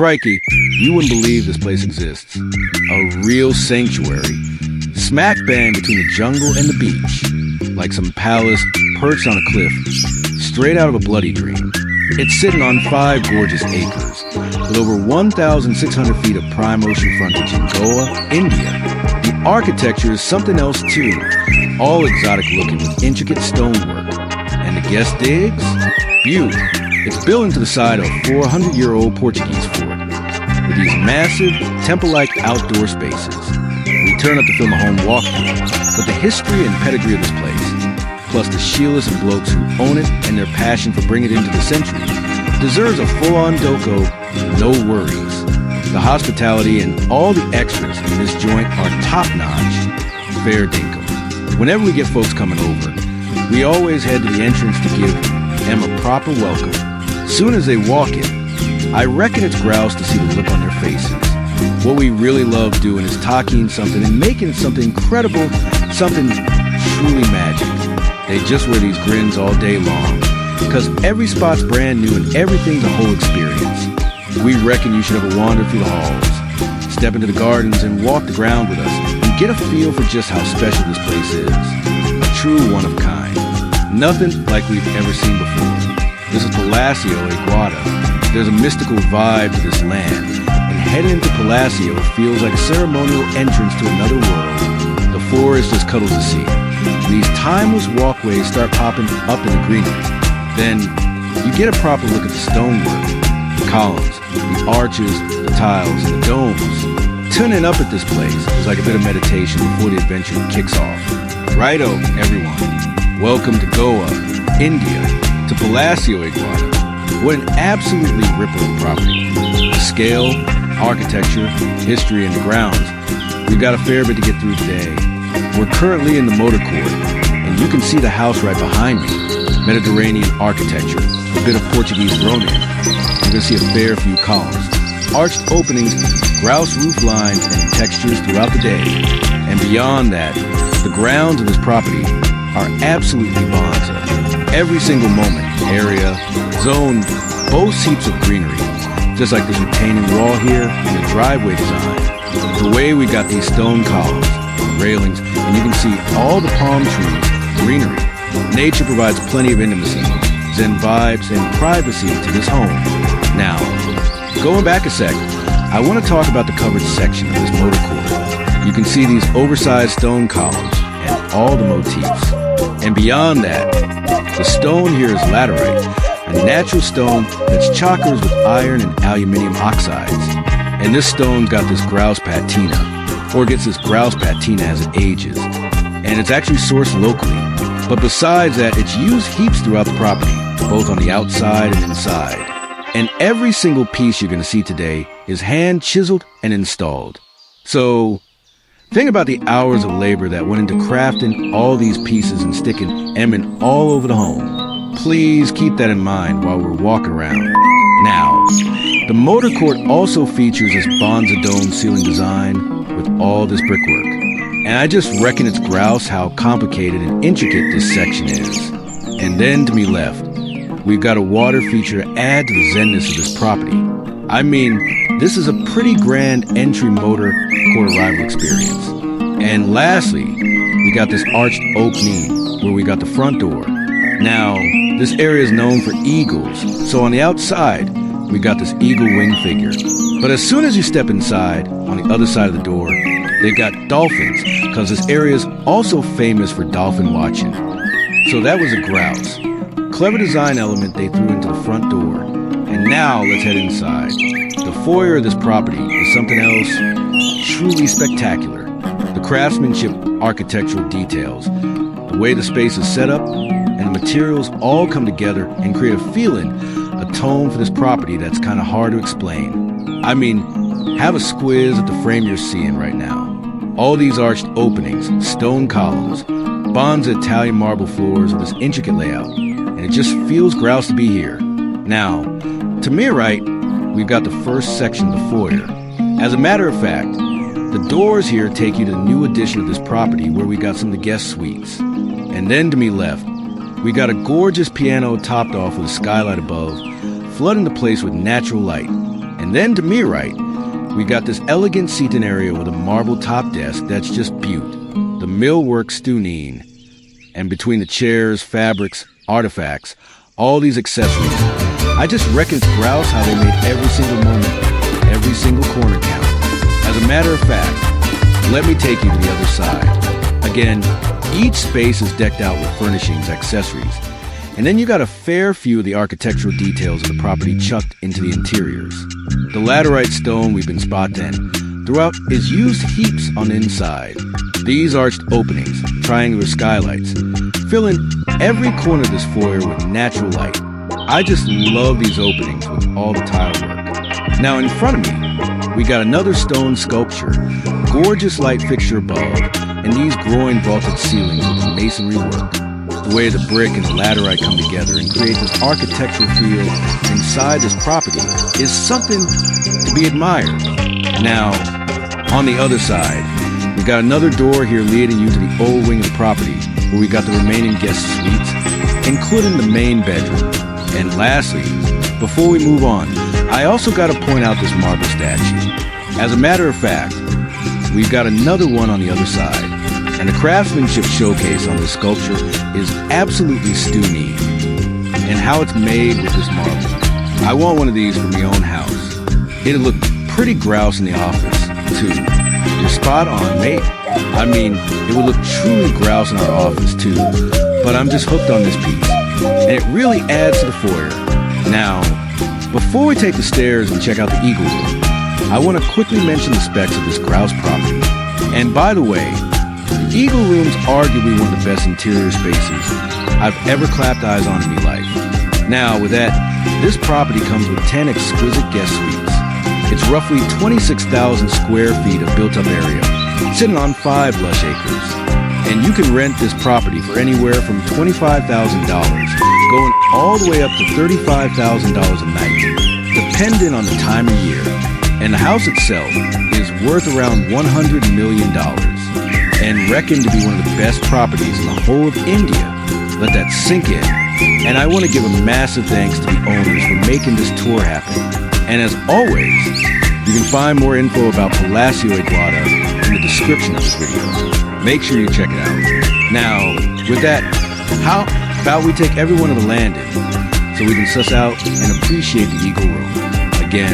Crikey, you wouldn't believe this place exists. A real sanctuary, smack bang between the jungle and the beach, like some palace perched on a cliff, straight out of a bloody dream. It's sitting on 5 gorgeous acres, with over 1,600 feet of prime ocean frontage in Goa, India. The architecture is something else too, all exotic looking with intricate stonework. And the guest digs? Beauty. It's built into the side of a 400-year-old Portuguese fort, with these massive, temple-like outdoor spaces. We turn up to film a home walkthrough, but the history and pedigree of this place, plus the Sheilas and blokes who own it and their passion for bringing it into the century, deserves a full-on doco, no worries. The hospitality and all the extras in this joint are top-notch, fair dinkum. Whenever we get folks coming over, we always head to the entrance to give them a proper welcome. Soon as they walk in, I reckon it's grouse to see the look on their faces. What we really love doing is talking something and making it something incredible, something truly magic. They just wear these grins all day long, because every spot's brand new and everything's a whole experience. We reckon you should have a wander through the halls, step into the gardens and walk the ground with us, and get a feel for just how special this place is. A true one of kind. Nothing like we've ever seen before. This is Palatial Iguada. There's a mystical vibe to this land, and heading into Palatial feels like a ceremonial entrance to another world. The forest just cuddles the sea. These timeless walkways start popping up in the greenery. Then you get a proper look at the stonework, the columns, the arches, the tiles, and the domes. Tuning up at this place is like a bit of meditation before the adventure kicks off. Righto, everyone. Welcome to Goa, India, to Palatial Iguada. What an absolutely rippling property. The scale, architecture, history, and the grounds. We've got a fair bit to get through today. We're currently in the motor court, and you can see the house right behind me. Mediterranean architecture, a bit of Portuguese thrown in. You're going to see a fair few columns, arched openings, grouse roof lines, and textures throughout the day. And beyond that, the grounds of this property are absolutely bonza. Every single moment, area, zone, boasts heaps of greenery. Just like this retaining wall here and the driveway design. The way we got these stone columns, railings, and you can see all the palm trees, greenery. Nature provides plenty of intimacy, zen vibes, and privacy to this home. Now, going back a sec, I want to talk about the covered section of this motor court. You can see these oversized stone columns and all the motifs. And beyond that, the stone here is laterite, a natural stone that's chockers with iron and aluminium oxides. And this stone's got this grouse patina, or gets this grouse patina as it ages. And it's actually sourced locally. But besides that, it's used heaps throughout the property, both on the outside and inside. And every single piece you're going to see today is hand chiseled and installed. So think about the hours of labor that went into crafting all these pieces and sticking Emin all over the home. Please keep that in mind while we're walking around. Now, the motor court also features this bonza dome ceiling design with all this brickwork. And I just reckon it's grouse how complicated and intricate this section is. And then to me left, we've got a water feature to add to the zenness of this property. I mean, this is a pretty grand entry motor court arrival experience. And lastly, we got this arched opening where we got the front door. Now, this area is known for eagles, so on the outside, we got this eagle wing figure. But as soon as you step inside, on the other side of the door, they've got dolphins, because this area is also famous for dolphin watching. So that was a grouse. Clever design element they threw into the front door. And now let's head inside. The foyer of this property is something else truly spectacular. The craftsmanship, architectural details, the way the space is set up, and the materials all come together and create a feeling, a tone for this property that's kind of hard to explain. I mean, have a squiz at the frame you're seeing right now. All these arched openings, stone columns, bonza Italian marble floors with this intricate layout, and it just feels grouse to be here. Now, to me right, we've got the first section of the foyer. As a matter of fact, the doors here take you to the new addition of this property where we got some of the guest suites. And then to me left, we got a gorgeous piano topped off with a skylight above, flooding the place with natural light. And And then to me right, we got this elegant seating area with a marble top desk that's just beaut. The millwork stunine. And between the chairs, fabrics, artifacts, all these accessories, I just reckon it's grouse how they made every single moment, every single corner count. As a matter of fact, let me take you to the other side. Again, each space is decked out with furnishings, accessories, and then you got a fair few of the architectural details of the property chucked into the interiors. The laterite stone we've been spotting throughout is used heaps on the inside. These arched openings, triangular skylights, fill in every corner of this foyer with natural light. I just love these openings with all the tile work. Now in front of me, we got another stone sculpture, gorgeous light fixture above, and these groin vaulted ceilings with masonry work. The way the brick and the laterite come together and create this architectural feel inside this property is something to be admired. Now, on the other side, we got another door here leading you to the old wing of the property, where we got the remaining guest suites, including the main bedroom. And lastly, before we move on, I also got to point out this marble statue. As a matter of fact, we've got another one on the other side, and the craftsmanship showcase on this sculpture is absolutely stunning. And how it's made with this marble. I want one of these for my own house. It'll look pretty grouse in the office, too. You're spot on, mate. I mean, it would look truly grouse in our office, too. But I'm just hooked on this piece, and it really adds to the foyer. Now, before we take the stairs and check out the Eagle Room, I want to quickly mention the specs of this grouse property. And by the way, the Eagle Room's arguably one of the best interior spaces I've ever clapped eyes on in my life. Now, with that, this property comes with 10 exquisite guest suites. It's roughly 26,000 square feet of built-up area, sitting on 5 lush acres. And you can rent this property for anywhere from $25,000, going all the way up to $35,000 a night, depending on the time of year. And the house itself is worth around $100 million, and reckoned to be one of the best properties in the whole of India. Let that sink in. And I want to give a massive thanks to the owners for making this tour happen. And as always, you can find more info about Palatial in the description of this video. Make sure you check it out. Now, with that, how about we take everyone to the landing so we can suss out and appreciate the Eagle Room. Again,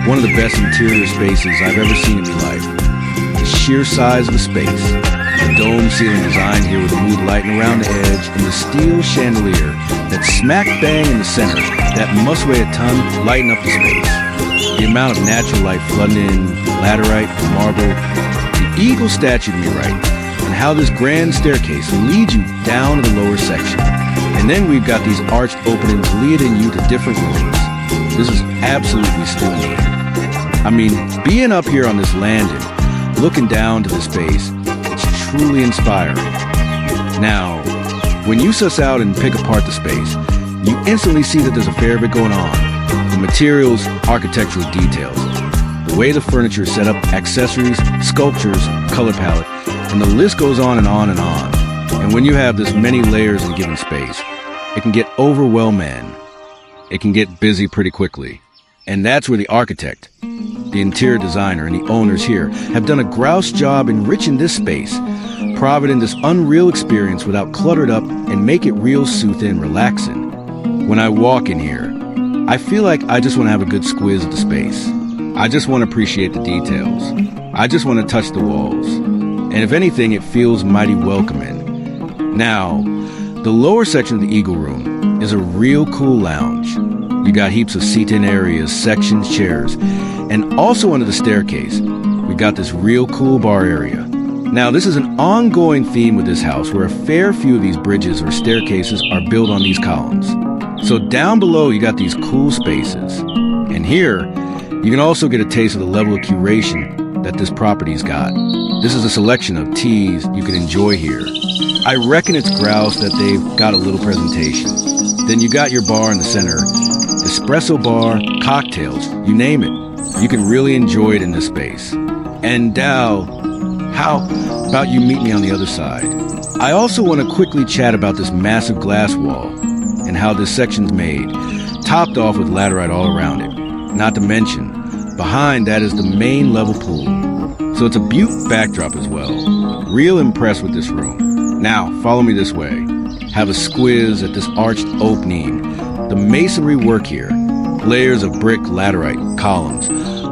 one of the best interior spaces I've ever seen in my life. The sheer size of the space, the dome ceiling design here with the mood lighting around the edge, and the steel chandelier that's smack bang in the center that must weigh a ton, lighting up the space. The amount of natural light flooding in, laterite, marble, the eagle statue to me right, and how this grand staircase leads you down to the lower section. And then we've got these arched openings leading you to different rooms. This is absolutely stunning. I mean, being up here on this landing, looking down to the space, it's truly inspiring. Now, when you suss out and pick apart the space, you instantly see that there's a fair bit going on. The materials, architectural details, the way the furniture is set up, accessories, sculptures, color palette, and the list goes on and on and on. And when you have this many layers in a given space, it can get overwhelming. It can get busy pretty quickly. And that's where the architect, the interior designer, and the owners here have done a grouse job enriching this space, providing this unreal experience without cluttered up and make it real soothing and relaxing. When I walk in here, I feel like I just want to have a good squiz of the space. I just want to appreciate the details. I just want to touch the walls. And if anything, it feels mighty welcoming. Now, the lower section of the Eagle Room is a real cool lounge. You got heaps of seat-in areas, sections, chairs, and also under the staircase, we got this real cool bar area. Now, this is an ongoing theme with this house where a fair few of these bridges or staircases are built on these columns. So down below, you got these cool spaces. And here, you can also get a taste of the level of curation that this property's got. This is a selection of teas you can enjoy here. I reckon it's grouse that they've got a little presentation. Then you got your bar in the center, espresso bar, cocktails, you name it. You can really enjoy it in this space. And Dal, how about you meet me on the other side? I also want to quickly chat about this massive glass wall and how this section's made, topped off with laterite all around it. Not to mention Behind that is the main level pool. So it's a beaut backdrop as well. Real impressed with this room. Now, follow me this way. Have a squiz at this arched opening. The masonry work here. Layers of brick, laterite, columns,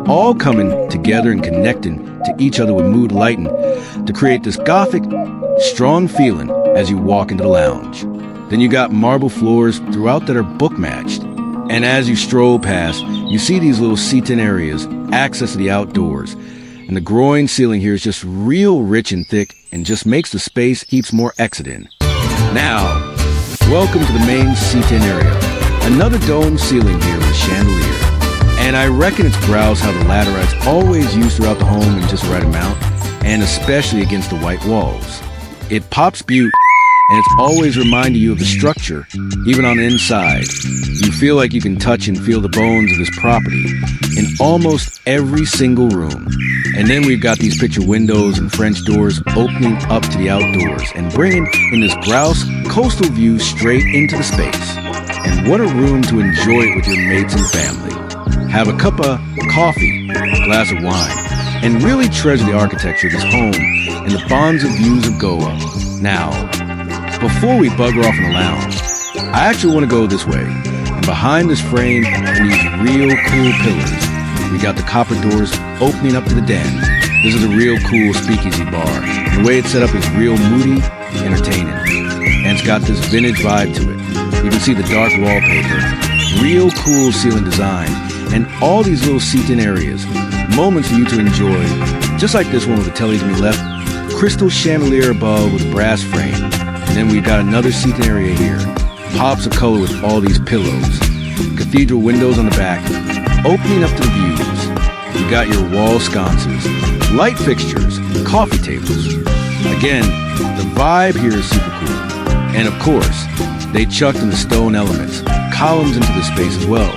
all coming together and connecting to each other with mood lighting to create this gothic, strong feeling as you walk into the lounge. Then you got marble floors throughout that are book matched. And as you stroll past, you see these little seat-in areas, access to the outdoors. And the groin ceiling here is just real rich and thick and just makes the space heaps more exit in. Now, welcome to the main seat-in area. Another dome ceiling here with chandelier. And I reckon it's grouse how the laterite's always used throughout the home in just the right amount, and especially against the white walls. It pops beaut, and it's always reminding you of the structure, even on the inside. You feel like you can touch and feel the bones of this property in almost every single room. And then we've got these picture windows and French doors opening up to the outdoors and bringing in this grouse coastal view straight into the space. And what a room to enjoy it with your mates and family. Have a cup of coffee, a glass of wine, and really treasure the architecture of this home and the bonds of views of Goa. Now, before we bugger off in the lounge, I actually want to go this way. And behind this frame and these real cool pillars, we got the copper doors opening up to the den. This is a real cool speakeasy bar. The way it's set up is real moody, entertaining. And it's got this vintage vibe to it. You can see the dark wallpaper, real cool ceiling design, and all these little seat-in areas. Moments for you to enjoy, just like this one with the telly to my left, crystal chandelier above with a brass frame. And then we've got another seating area here. Pops of color with all these pillows. Cathedral windows on the back, opening up to the views. You got your wall sconces, light fixtures, coffee tables. Again, the vibe here is super cool. And of course, they chucked in the stone elements, columns into the space as well.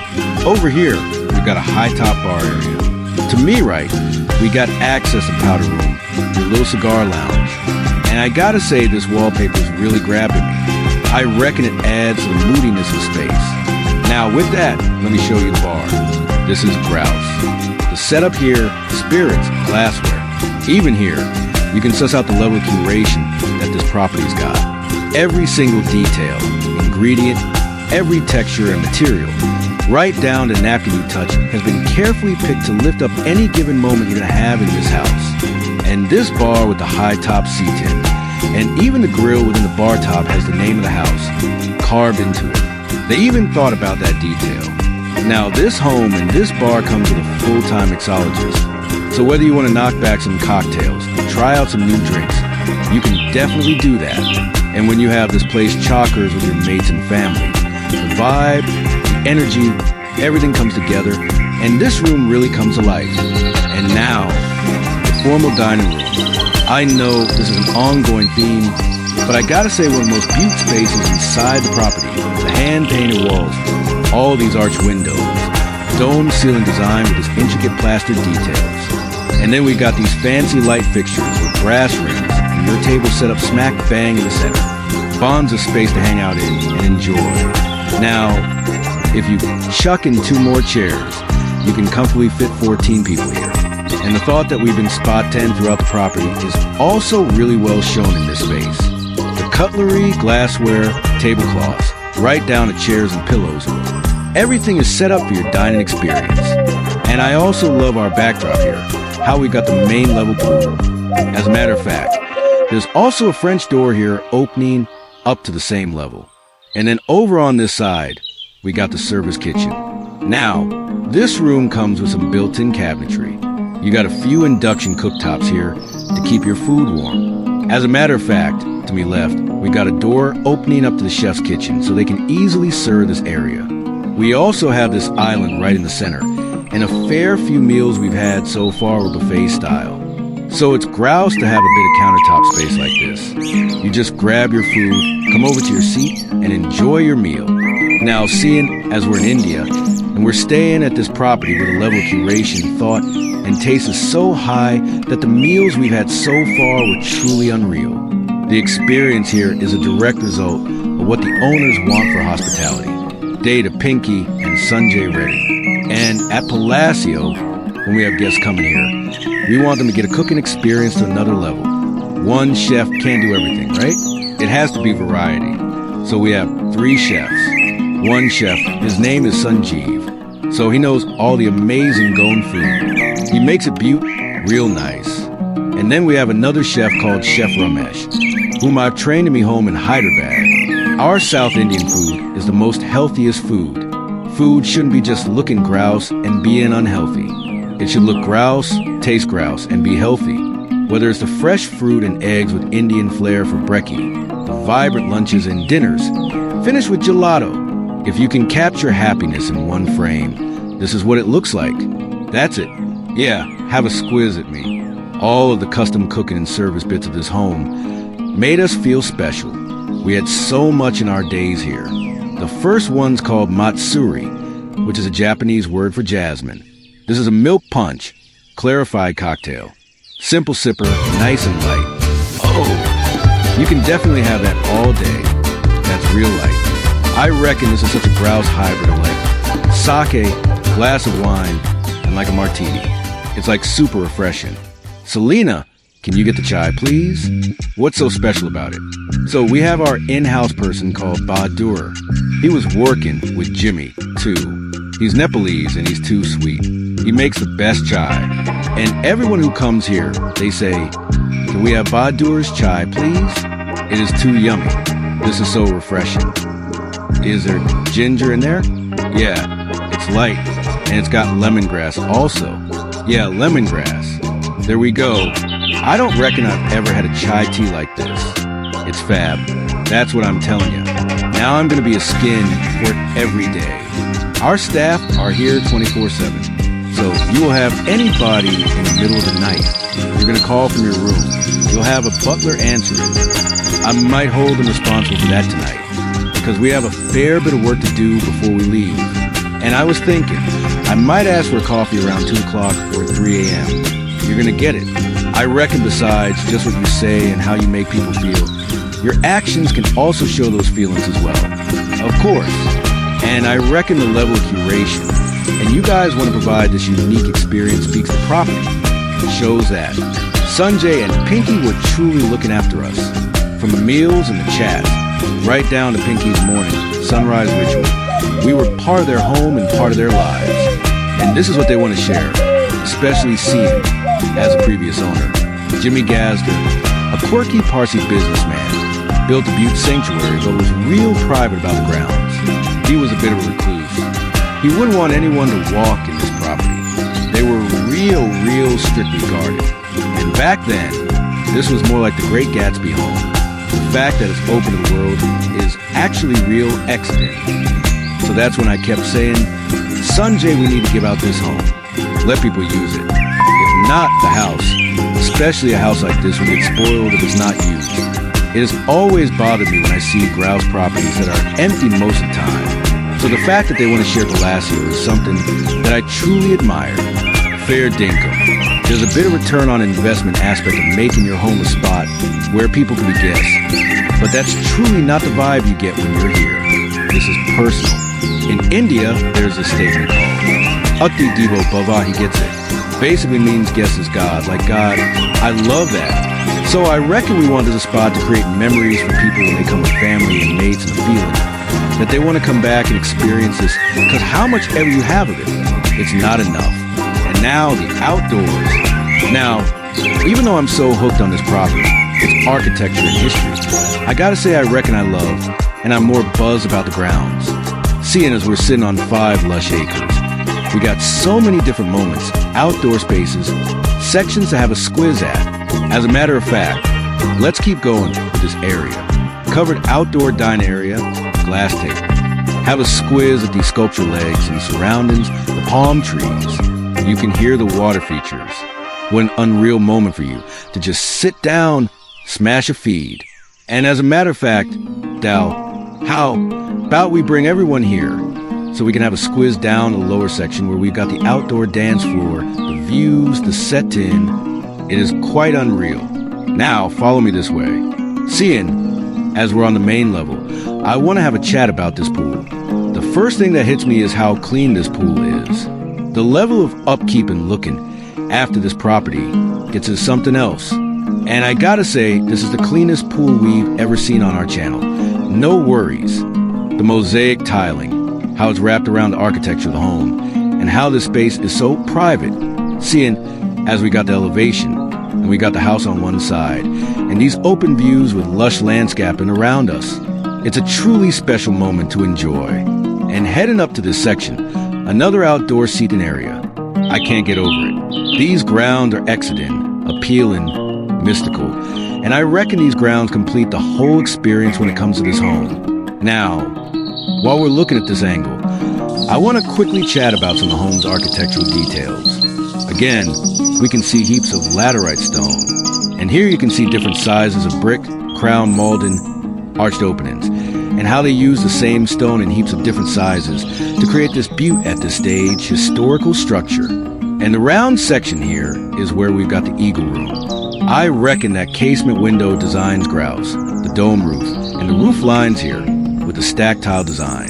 Over here, we've got a high top bar area. To me right, we got access to powder room, your little cigar lounge. And I gotta say, this wallpaper is really grabbing me. I reckon it adds to the moodiness of the space. Now with that, let me show you the bar. This is grouse. The setup here, spirits, glassware. Even here, you can suss out the level of curation that this property's got. Every single detail, ingredient, every texture and material, right down to napkin you touch, has been carefully picked to lift up any given moment you're gonna have in this house. And this bar with the high top seat-in, and even the grill within the bar top has the name of the house carved into it. They even thought about that detail. Now this home and this bar comes with a full-time mixologist. So whether you want to knock back some cocktails, try out some new drinks, you can definitely do that. And when you have this place chockers with your mates and family, the vibe, the energy, everything comes together, and this room really comes to life. And now, formal dining room. I know this is an ongoing theme, but I gotta say one of the most beautiful spaces inside the property. The hand-painted walls, all these arched windows, dome ceiling design with its intricate plastered details. And then we got these fancy light fixtures with brass rings, and your table set up smack bang in the center. Bonds of space to hang out in and enjoy. Now, if you chuck in 2 more chairs, you can comfortably fit 14 people here. And the thought that we've been spot 10 throughout the property is also really well shown in this space. The cutlery, glassware, tablecloths, right down to chairs and pillows, everything is set up for your dining experience. And I also love our backdrop here, how we got the main level pool. As a matter of fact, there's also a French door here opening up to the same level. And then over on this side, we got the service kitchen. Now, this room comes with some built-in cabinetry. You got a few induction cooktops here to keep your food warm. As a matter of fact, to me left, we got a door opening up to the chef's kitchen so they can easily serve this area. We also have this island right in the center, and a fair few meals we've had so far were buffet style. So it's grouse to have a bit of countertop space like this. You just grab your food, come over to your seat, and enjoy your meal. Now, seeing as we're in India, and we're staying at this property with a level of curation, thought, and taste is so high that the meals we've had so far were truly unreal. The experience here is a direct result of what the owners want for hospitality. Day to Pinky and Sanjay Reddy. And at Palatial, when we have guests coming here. We want them to get a cooking experience to another level. One chef can't do everything, right? It has to be variety. So we have 3 chefs. One chef, his name is Sanjeev. So he knows all the amazing Goan food. He makes it real nice. And then we have another chef called Chef Ramesh, whom I've trained to me home in Hyderabad. Our South Indian food is the most healthiest food. Food shouldn't be just looking grouse and being unhealthy. It should look grouse, taste grouse, and be healthy. Whether it's the fresh fruit and eggs with Indian flair for brekkie, the vibrant lunches and dinners, finish with gelato. If you can capture happiness in one frame, this is what it looks like. That's it. Yeah, have a squiz at me. All of the custom cooking and service bits of this home made us feel special. We had so much in our days here. The first one's called matsuri, which is a Japanese word for jasmine. This is a milk punch, clarified cocktail. Simple sipper, nice and light. Oh, you can definitely have that all day. That's real light. I reckon this is such a grouse hybrid of like sake, glass of wine, and like a martini. It's like super refreshing. Selena, can you get the chai, please? What's so special about it? So we have our in-house person called Bahadur. He was working with Jimmy, too. He's Nepalese and he's too sweet. He makes the best chai. And everyone who comes here, they say, can we have Bahadur's chai, please? It is too yummy. This is so refreshing. Is there ginger in there? Yeah, it's light. And it's got lemongrass also. Yeah, lemongrass. There we go. I don't reckon I've ever had a chai tea like this. It's fab. That's what I'm telling you. Now I'm going to be a skin for it every day. Our staff are here 24/7. So you will have anybody in the middle of the night. You're going to call from your room. You'll have a butler answering. I might hold them responsible for that tonight because we have a fair bit of work to do before we leave. And I was thinking, I might ask for a coffee around 2 o'clock or 3 a.m. You're going to get it. I reckon besides just what you say and how you make people feel, your actions can also show those feelings as well. Of course. And I reckon the level of curation, and you guys want to provide this unique experience speaks to property. It shows that. Sanjay and Pinky were truly looking after us. From the meals and the chats, right down to Pinky's morning, sunrise ritual. We were part of their home and part of their lives. And this is what they want to share, especially Sian, as a previous owner. Jimmy Gazder, a quirky Parsi businessman, built a Butte sanctuary but was real private about the grounds. He was a bit of a recluse. He wouldn't want anyone to walk in this property. They were real strictly guarded. And back then, this was more like the Great Gatsby home. The fact that it's open to the world is actually real excellent. So that's when I kept saying, Sanjay, we need to give out this home. Let people use it. If not the house, especially a house like this will get spoiled if it's not used. It has always bothered me when I see grouse properties that are empty most of the time. So the fact that they want to share Palacio is something that I truly admire. Fair dinkum. There's a bit of return on investment aspect of making your home a spot where people can be guests. But that's truly not the vibe you get when you're here. This is personal. In India, there's a statement called Akti Devo Bhava, he gets it. Basically means guest is God, like God. I love that. So I reckon we wanted a spot to create memories for people when they come with family and mates and the feeling that they want to come back and experience this, because how much ever you have of it, it's not enough. And now the outdoors. Now, even though I'm so hooked on this property, its architecture and history, I gotta say I reckon I love, and I'm more buzzed about the grounds. Seeing as we're sitting on 5 lush acres, we got so many different moments, outdoor spaces, sections to have a squiz at. As a matter of fact, let's keep going with this area. Covered outdoor dining area, glass table. Have a squiz at these sculpture legs and surroundings, the palm trees. You can hear the water features. What an unreal moment for you to just sit down, smash a feed. And as a matter of fact, Dal, how about we bring everyone here so we can have a squiz down the lower section where we've got the outdoor dance floor, the views, the set-in. It is quite unreal. Now, follow me this way. Seeing, as we're on the main level, I want to have a chat about this pool. The first thing that hits me is how clean this pool is. The level of upkeep and looking after this property gets us something else. And I gotta say, this is the cleanest pool we've ever seen on our channel. No worries. The mosaic tiling, how it's wrapped around the architecture of the home, and how this space is so private. Seeing as we got the elevation, and we got the house on one side, and these open views with lush landscaping around us. It's a truly special moment to enjoy. And heading up to this section, another outdoor seating area. I can't get over it. These grounds are exciting, appealing, mystical, and I reckon these grounds complete the whole experience when it comes to this home. Now, while we're looking at this angle, I want to quickly chat about some of the home's architectural details. Again, we can see heaps of laterite stone, and here you can see different sizes of brick, crown molded, arched openings, and how they use the same stone in heaps of different sizes to create this beaut at this stage historical structure. And the round section here is where we've got the eagle room. I reckon that casement window designs grouse, the dome roof, and the roof lines here with the stacked tile design.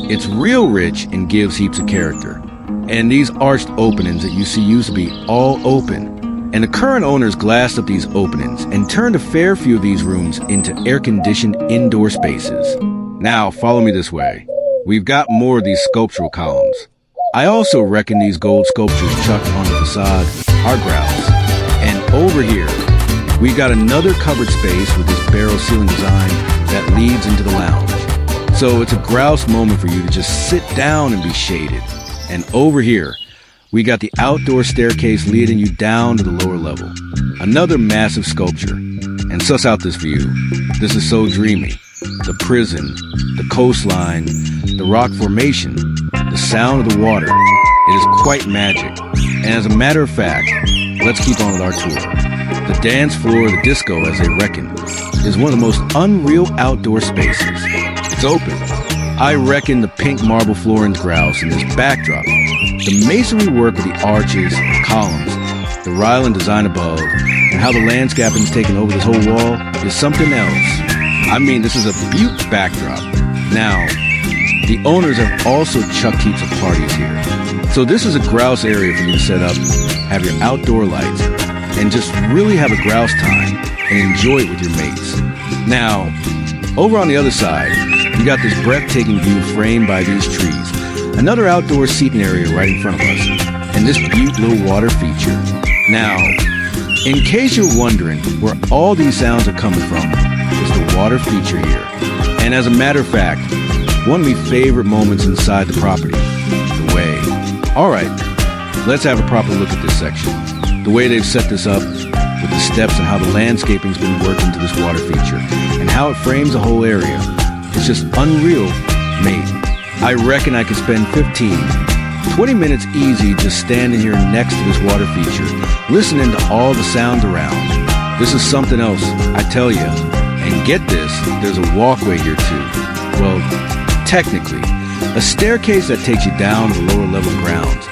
It's real rich and gives heaps of character. And these arched openings that you see used to be all open. And the current owners glassed up these openings and turned a fair few of these rooms into air-conditioned indoor spaces. Now, follow me this way. We've got more of these sculptural columns. I also reckon these gold sculptures chucked on the facade are grouse. And over here, we've got another covered space with this barrel ceiling design that leads into the lounge. So it's a grouse moment for you to just sit down and be shaded. And over here, we got the outdoor staircase leading you down to the lower level. Another massive sculpture. And suss out this view. This is so dreamy. The prison, the coastline, the rock formation, the sound of the water. It is quite magic. And as a matter of fact, let's keep on with our tour. The dance floor, the disco as they reckon, is one of the most unreal outdoor spaces. It's open. I reckon the pink marble floorings grouse in this backdrop, the masonry work with the arches, columns, the Ryland design above, and how the landscaping is taking over this whole wall is something else. I mean, this is a beaut backdrop. Now, the owners have also chucked heaps of parties here. So this is a grouse area for you to set up, have your outdoor lights, and just really have a grouse time and enjoy it with your mates. Now, over on the other side, you got this breathtaking view framed by these trees. Another outdoor seating area right in front of us. And this beaut little water feature. Now, in case you're wondering where all these sounds are coming from, is the water feature here. And as a matter of fact, one of my favorite moments inside the property, the way. Alright, let's have a proper look at this section. The way they've set this up, with the steps and how the landscaping's been worked into this water feature, and how it frames the whole area. It's just unreal, mate. I reckon I could spend 20 minutes easy just standing here next to this water feature, listening to all the sounds around. This is something else, I tell you. And get this, there's a walkway here too. Well, technically, a staircase that takes you down to the lower level grounds,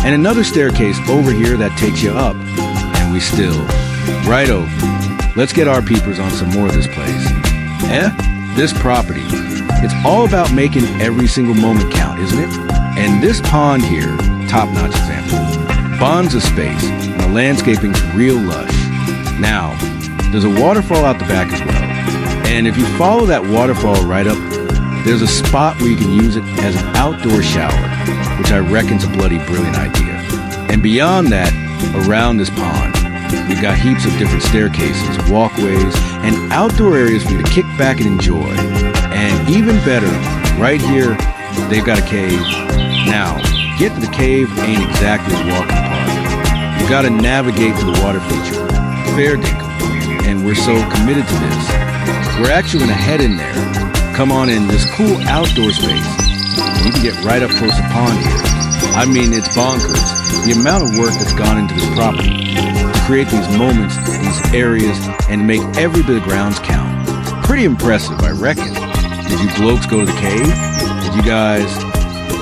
and another staircase over here that takes you up. And we still, righto, let's get our peepers on some more of this place. This property, it's all about making every single moment count, isn't it? And this pond here, top-notch example, bonds a space, and the landscaping's real lush. Now, there's a waterfall out the back as well. And if you follow that waterfall right up, there's a spot where you can use it as an outdoor shower, which I reckon's a bloody brilliant idea. And beyond that, around this pond, we've got heaps of different staircases, walkways, and outdoor areas for you to kick back and enjoy. And even better, right here, they've got a cave. Now, get to the cave ain't exactly a walk in the park. You gotta navigate to the water feature. Fair dinkum. And we're so committed to this. We're actually gonna head in there. Come on in, this cool outdoor space. You can get right up close to pond here. I mean, it's bonkers. The amount of work that's gone into this property to create these moments, these areas, and make every bit of grounds count. Pretty impressive, I reckon. Did you blokes go to the cave? Did you guys?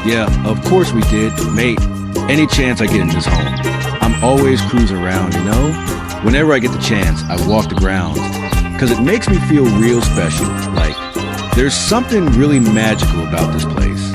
Yeah, of course we did. Mate, any chance I get in this home, I'm always cruising around, you know? Whenever I get the chance, I walk the grounds. Because it makes me feel real special. Like, there's something really magical about this place.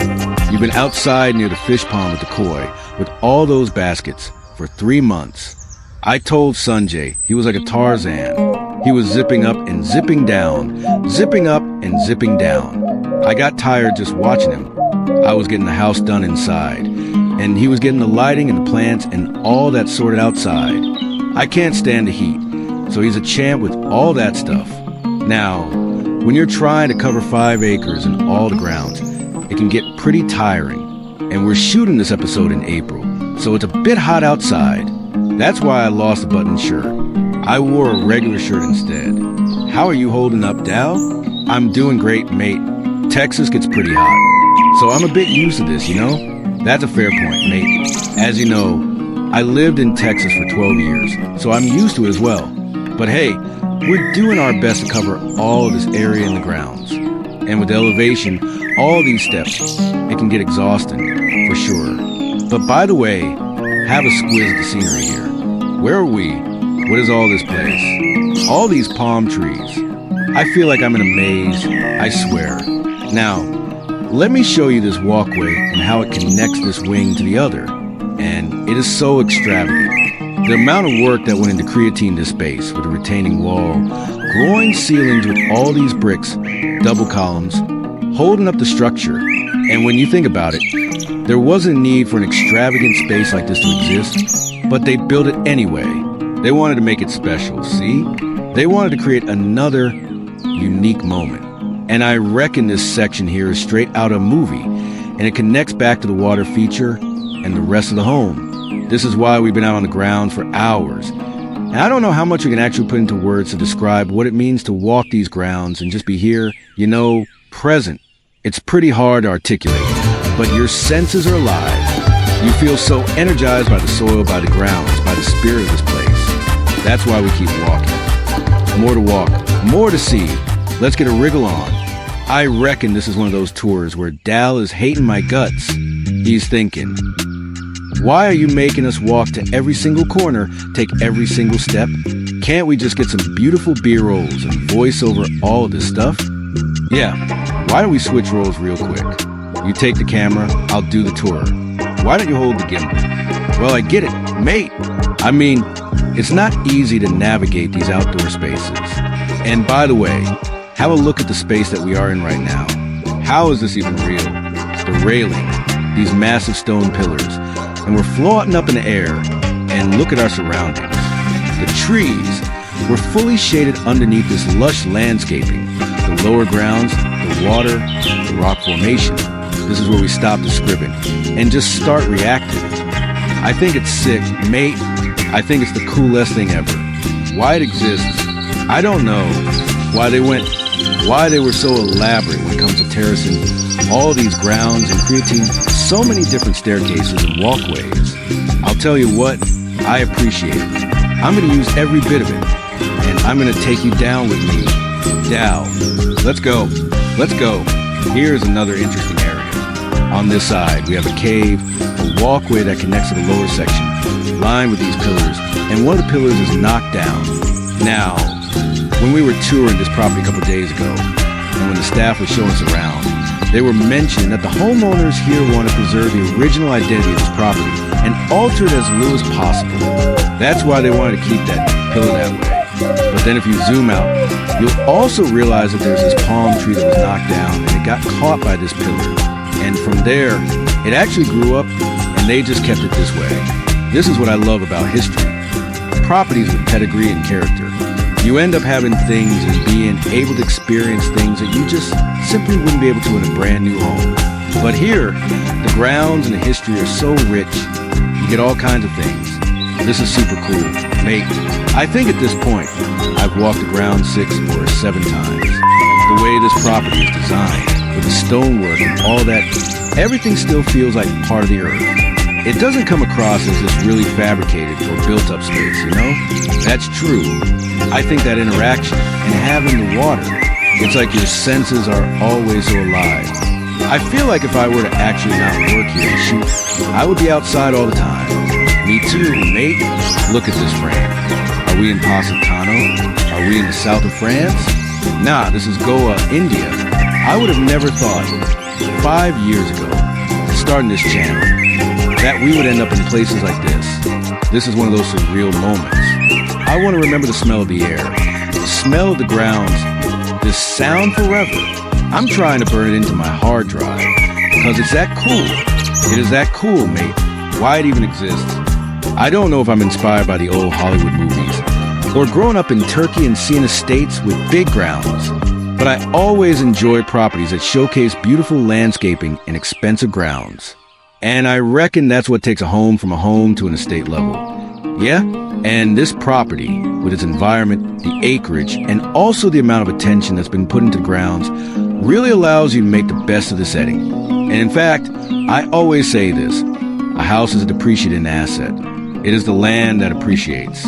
You've been outside near the fish pond with the koi, with all those baskets for 3 months. I told Sanjay he was like a Tarzan. He was zipping up and zipping down, zipping up and zipping down. I got tired just watching him. I was getting the house done inside, and he was getting the lighting and the plants and all that sorted outside. I can't stand the heat, so he's a champ with all that stuff. Now, when you're trying to cover 5 acres and all the grounds, it can get pretty tiring. And we're shooting this episode in April, so it's a bit hot outside. That's why I lost the button shirt. I wore a regular shirt instead. How are you holding up, Dal? I'm doing great, mate. Texas gets pretty hot, so I'm a bit used to this, you know? That's a fair point, mate. As you know, I lived in Texas for 12 years, so I'm used to it as well. But hey, we're doing our best to cover all of this area in the grounds. And with elevation, all these steps, it can get exhausting, for sure. But by the way, have a squiz at the scenery here. Where are we? What is all this place? All these palm trees. I feel like I'm in a maze, I swear. Now, let me show you this walkway and how it connects this wing to the other. And it is so extravagant. The amount of work that went into creating this space with a retaining wall, groin ceilings with all these bricks, double columns, holding up the structure. And when you think about it, there wasn't a need for an extravagant space like this to exist, but they built it anyway. They wanted to make it special, see? They wanted to create another unique moment. And I reckon this section here is straight out of a movie, and it connects back to the water feature and the rest of the home. This is why we've been out on the ground for hours. And I don't know how much we can actually put into words to describe what it means to walk these grounds and just be here, you know, present. It's pretty hard to articulate, but your senses are alive. You feel so energized by the soil, by the grounds, by the spirit of this place. That's why we keep walking. More to walk, more to see. Let's get a wriggle on. I reckon this is one of those tours where Dal is hating my guts. He's thinking, why are you making us walk to every single corner, take every single step? Can't we just get some beautiful B-rolls and voice over all of this stuff? Yeah, why don't we switch roles real quick? You take the camera, I'll do the tour. Why don't you hold the gimbal? Well, I get it, mate. I mean, it's not easy to navigate these outdoor spaces. And by the way, have a look at the space that we are in right now. How is this even real? The railing, these massive stone pillars, and we're floating up in the air, and look at our surroundings. The trees, we're fully shaded underneath this lush landscaping. The lower grounds, the water, the rock formation. This is where we stop the scribbing and just start reacting. I think it's sick, mate. I think it's the coolest thing ever. Why it exists, I don't know. Why they were so elaborate when it comes to terracing all these grounds and creating so many different staircases and walkways. I'll tell you what, I appreciate it. I'm going to use every bit of it, and I'm going to take you down with me. Dal, let's go. Let's go. Here's another interesting area. On this side, we have a cave, a walkway that connects to the lower section, lined with these pillars, and one of the pillars is knocked down. Now, when we were touring this property a couple days ago, and when the staff was showing us around, they were mentioning that the homeowners here want to preserve the original identity of this property and alter it as little as possible. That's why they wanted to keep that pillar that way. But then if you zoom out, you'll also realize that there's this palm tree that was knocked down and it got caught by this pillar. And from there, it actually grew up and they just kept it this way. This is what I love about history. Properties with pedigree and character. You end up having things and being able to experience things that you just simply wouldn't be able to in a brand new home. But here, the grounds and the history are so rich, you get all kinds of things. This is super cool. Mate, I think at this point, I've walked the ground 6 or 7 times. The way this property is designed, with the stonework and all that, everything still feels like part of the earth. It doesn't come across as this really fabricated or built up space, you know? That's true. I think that interaction and having the water, it's like your senses are always so alive. I feel like if I were to actually not work here and shoot, I would be outside all the time. Me too, mate. Look at this frame. Are we in Positano? Are we in the south of France? Nah, this is Goa, India. I would have never thought 5 years ago, starting this channel, that we would end up in places like this. This is one of those surreal moments. I want to remember the smell of the air, the smell of the grounds, this sound forever. I'm trying to burn it into my hard drive because it's that cool. It is that cool, mate. Why it even exists. I don't know if I'm inspired by the old Hollywood movies or growing up in Turkey and seeing estates with big grounds, but I always enjoy properties that showcase beautiful landscaping and expensive grounds. And I reckon that's what takes a home from a home to an estate level. Yeah? And this property, with its environment, the acreage, and also the amount of attention that's been put into the grounds, really allows you to make the best of the setting. And in fact, I always say this, a house is a depreciating asset. It is the land that appreciates.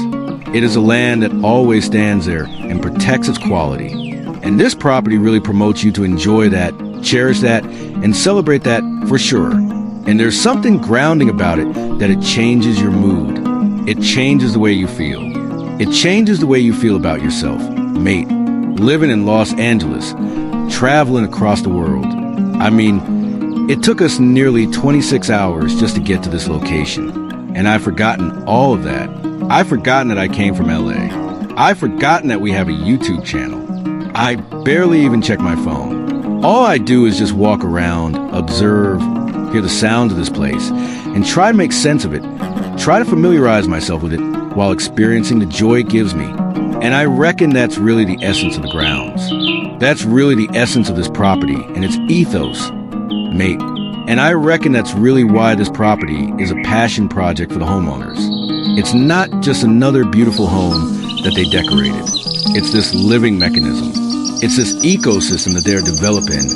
It is a land that always stands there and protects its quality. And this property really promotes you to enjoy that, cherish that, and celebrate that for sure. And there's something grounding about it that it changes your mood. It changes the way you feel. It changes the way you feel about yourself. Mate, living in Los Angeles, traveling across the world. I mean, it took us nearly 26 hours just to get to this location. And I've forgotten all of that. I've forgotten that I came from LA. I've forgotten that we have a YouTube channel. I barely even check my phone. All I do is just walk around, observe, hear the sounds of this place, and try to make sense of it. Try to familiarize myself with it while experiencing the joy it gives me. And I reckon that's really the essence of the grounds. That's really the essence of this property and its ethos, mate. And I reckon that's really why this property is a passion project for the homeowners. It's not just another beautiful home that they decorated. It's this living mechanism. It's this ecosystem that they're developing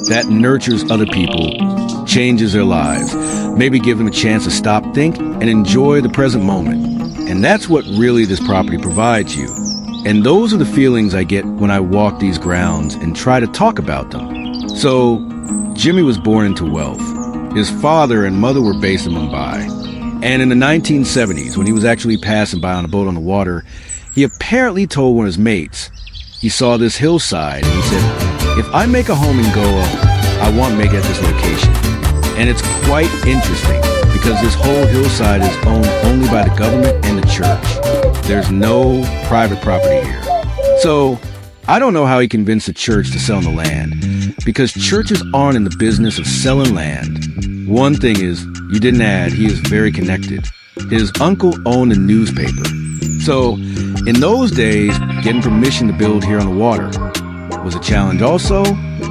that nurtures other people, changes their lives, maybe give them a chance to stop, think, and enjoy the present moment. And that's what really this property provides you. And those are the feelings I get when I walk these grounds and try to talk about them. So, Jimmy was born into wealth. His father and mother were based in Mumbai. And in the 1970s, when he was actually passing by on a boat on the water, he apparently told one of his mates, he saw this hillside and he said, if I make a home in Goa, I want to make it at this location. And it's quite interesting because this whole hillside is owned only by the government and the church. There's no private property here. So I don't know how he convinced the church to sell him the land, because churches aren't in the business of selling land. One thing is, you didn't add, he is very connected. His uncle owned a newspaper. So in those days, getting permission to build here on the water was a challenge also.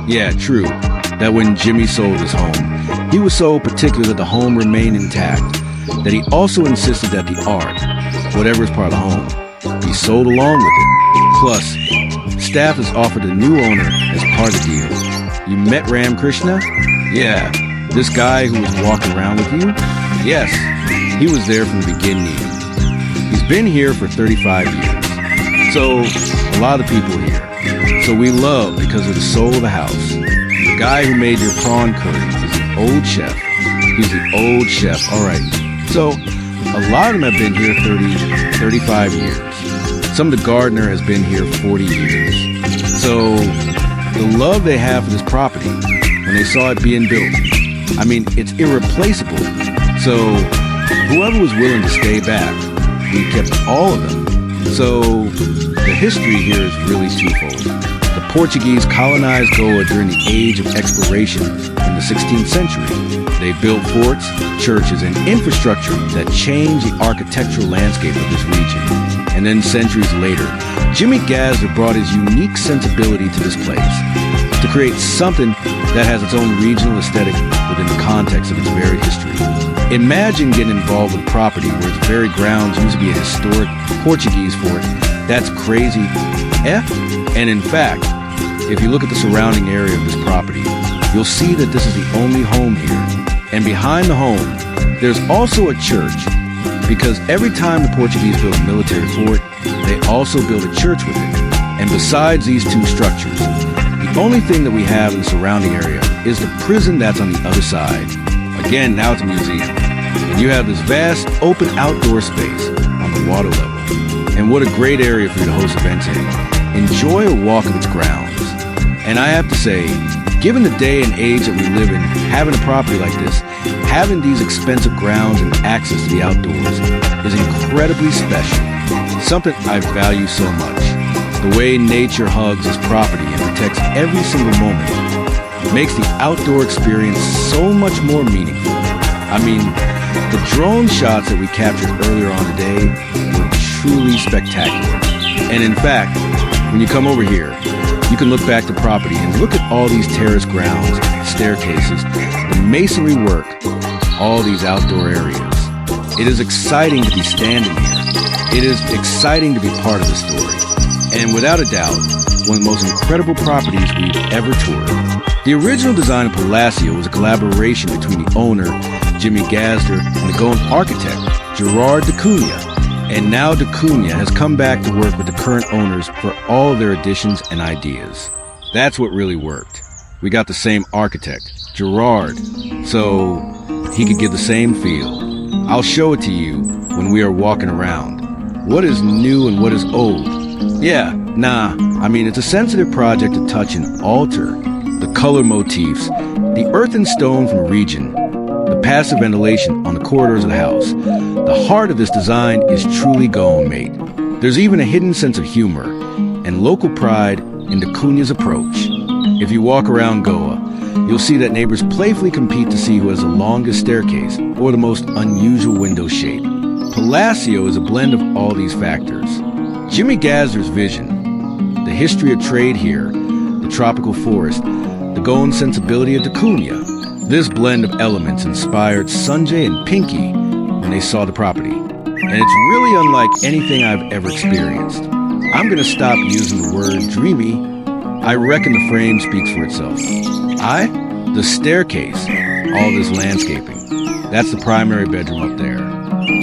Yeah, true, that when Jimmy sold his home, he was so particular that the home remained intact, that he also insisted that the art, whatever is part of the home, be sold along with it. Plus, staff is offered a new owner as part of the deal. You met Ram Krishna? Yeah, this guy who was walking around with you? Yes, he was there from the beginning. He's been here for 35 years. So, a lot of people here. So we love because of the soul of the house. The guy who made your prawn curry is the old chef. He's the old chef, all right. So, a lot of them have been here 30, 35 years. Some of the gardener has been here 40 years. So, the love they have for this property, when they saw it being built, I mean, it's irreplaceable. So, whoever was willing to stay back, we kept all of them. So, the history here is really twofold. The Portuguese colonized Goa during the age of exploration in the 16th century. They built forts, churches, and infrastructure that changed the architectural landscape of this region. And then centuries later, Jimmy Gazza brought his unique sensibility to this place to create something that has its own regional aesthetic within the context of its very history. Imagine getting involved with property where its very grounds used to be a historic Portuguese fort. That's crazy F. And in fact, if you look at the surrounding area of this property, you'll see that this is the only home here. And behind the home, there's also a church, because every time the Portuguese built a military fort, they also built a church with it. And besides these two structures, the only thing that we have in the surrounding area is the prison that's on the other side. Again, now it's a museum. And you have this vast, open outdoor space on the water level. And what a great area for you to host events in. Enjoy a walk of its grounds. And I have to say, given the day and age that we live in, having a property like this having these expensive grounds and access to the outdoors is incredibly special, something I value so much. The way nature hugs its property and protects every single moment makes the outdoor experience so much more meaningful. I mean, the drone shots that we captured earlier on today were truly spectacular. And in fact, when you come over here, you can look back to property and look at all these terrace grounds, staircases, the masonry work, all these outdoor areas. It is exciting to be standing here. It is exciting to be part of the story. And without a doubt, one of the most incredible properties we've ever toured. The original design of Palatial was a collaboration between the owner, Jimmy Gazder, and the Goan architect, Gerard D'Acunha. And now D'Acunha has come back to work with the current owners for all of their additions and ideas. That's what really worked. We got the same architect, Gerard, so he could give the same feel. I'll show it to you when we are walking around. What is new and what is old? Yeah, it's a sensitive project to touch and alter. The color motifs, the earth and stone from the region, the passive ventilation on the corridors of the house. The heart of this design is truly Goan, mate. There's even a hidden sense of humor and local pride in D'Acunha's approach. If you walk around Goa, you'll see that neighbors playfully compete to see who has the longest staircase or the most unusual window shape. Palatial is a blend of all these factors. Jimmy Gazder's vision, the history of trade here, the tropical forest, the Goan sensibility of D'Acunha. This blend of elements inspired Sanjay and Pinky when they saw the property. And it's really unlike anything I've ever experienced. I'm gonna stop using the word dreamy. I reckon the frame speaks for itself. The staircase, all this landscaping. That's the primary bedroom up there.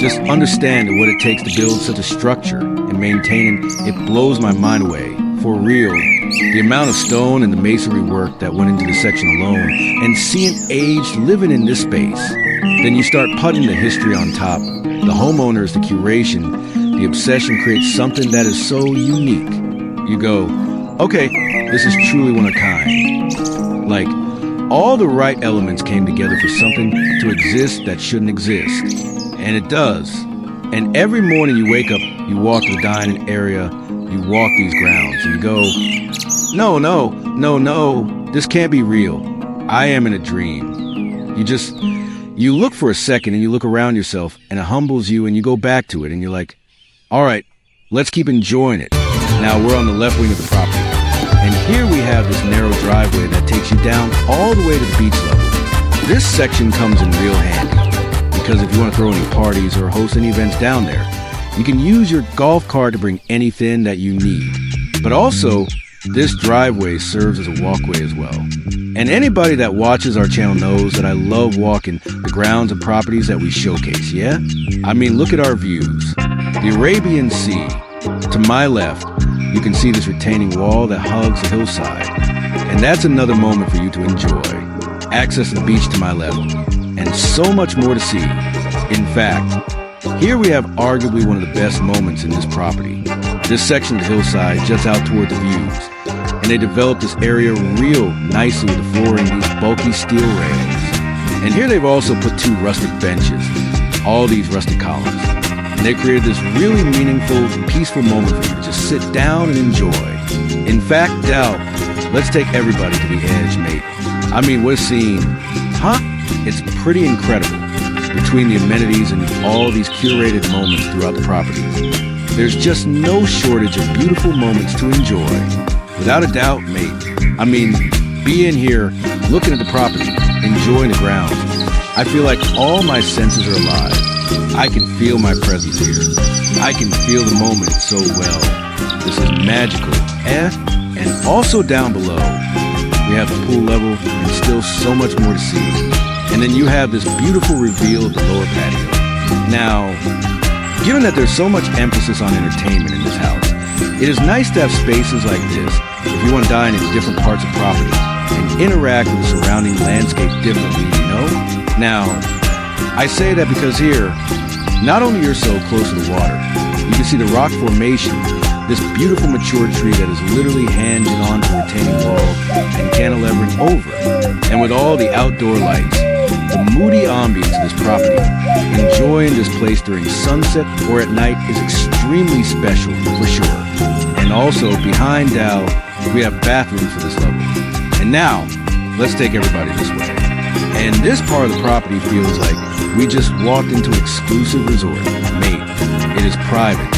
Just understanding what it takes to build such a structure and maintaining it blows my mind away. For real, the amount of stone and the masonry work that went into the section alone, and seeing age living in this space. Then you start putting the history on top, the homeowners, the curation, the obsession creates something that is so unique. You go, okay, this is truly one of a kind. Like, all the right elements came together for something to exist that shouldn't exist. And it does. And every morning you wake up, you walk to the dining area, you walk these grounds, and you go, no, this can't be real. I am in a dream. You look for a second and you look around yourself and it humbles you and you go back to it and you're like, all right, let's keep enjoying it. Now we're on the left wing of the property. And here we have this narrow driveway that takes you down all the way to the beach level. This section comes in real handy because if you want to throw any parties or host any events down there, you can use your golf cart to bring anything that you need. But also, this driveway serves as a walkway as well. And anybody that watches our channel knows that I love walking the grounds and properties that we showcase, yeah? I mean, look at our views. The Arabian Sea. To my left, you can see this retaining wall that hugs the hillside. And that's another moment for you to enjoy. Access to the beach to my left. And so much more to see. In fact, here we have arguably one of the best moments in this property. This section of the hillside juts out toward the views, and they developed this area real nicely with the flooring, these bulky steel rails. And here they've also put two rustic benches, all these rustic columns. And they created this really meaningful, peaceful moment for you to just sit down and enjoy. In fact, Dal, let's take everybody to the edge, mate. I mean, we're seeing, it's pretty incredible. Between the amenities and all these curated moments throughout the property, there's just no shortage of beautiful moments to enjoy. Without a doubt, mate. I mean, being here, looking at the property, enjoying the grounds, I feel like all my senses are alive. I can feel my presence here. I can feel the moment so well. This is magical. And also down below, we have the pool level and still so much more to see. And then you have this beautiful reveal of the lower patio. Now, given that there's so much emphasis on entertainment in this house, it is nice to have spaces like this if you want to dine in different parts of property and interact with the surrounding landscape differently, you know? Now, I say that because here, not only you're so close to the water, you can see the rock formation, this beautiful mature tree that is literally hanging onto the retaining wall and cantilevering over. And with all the outdoor lights, The moody ambience of this property, enjoying this place during sunset or at night, is extremely special for sure. And also, behind Dal, we have bathrooms for this level. And now, let's take everybody this way. And this part of the property feels like we just walked into an exclusive resort. Mate, it is private,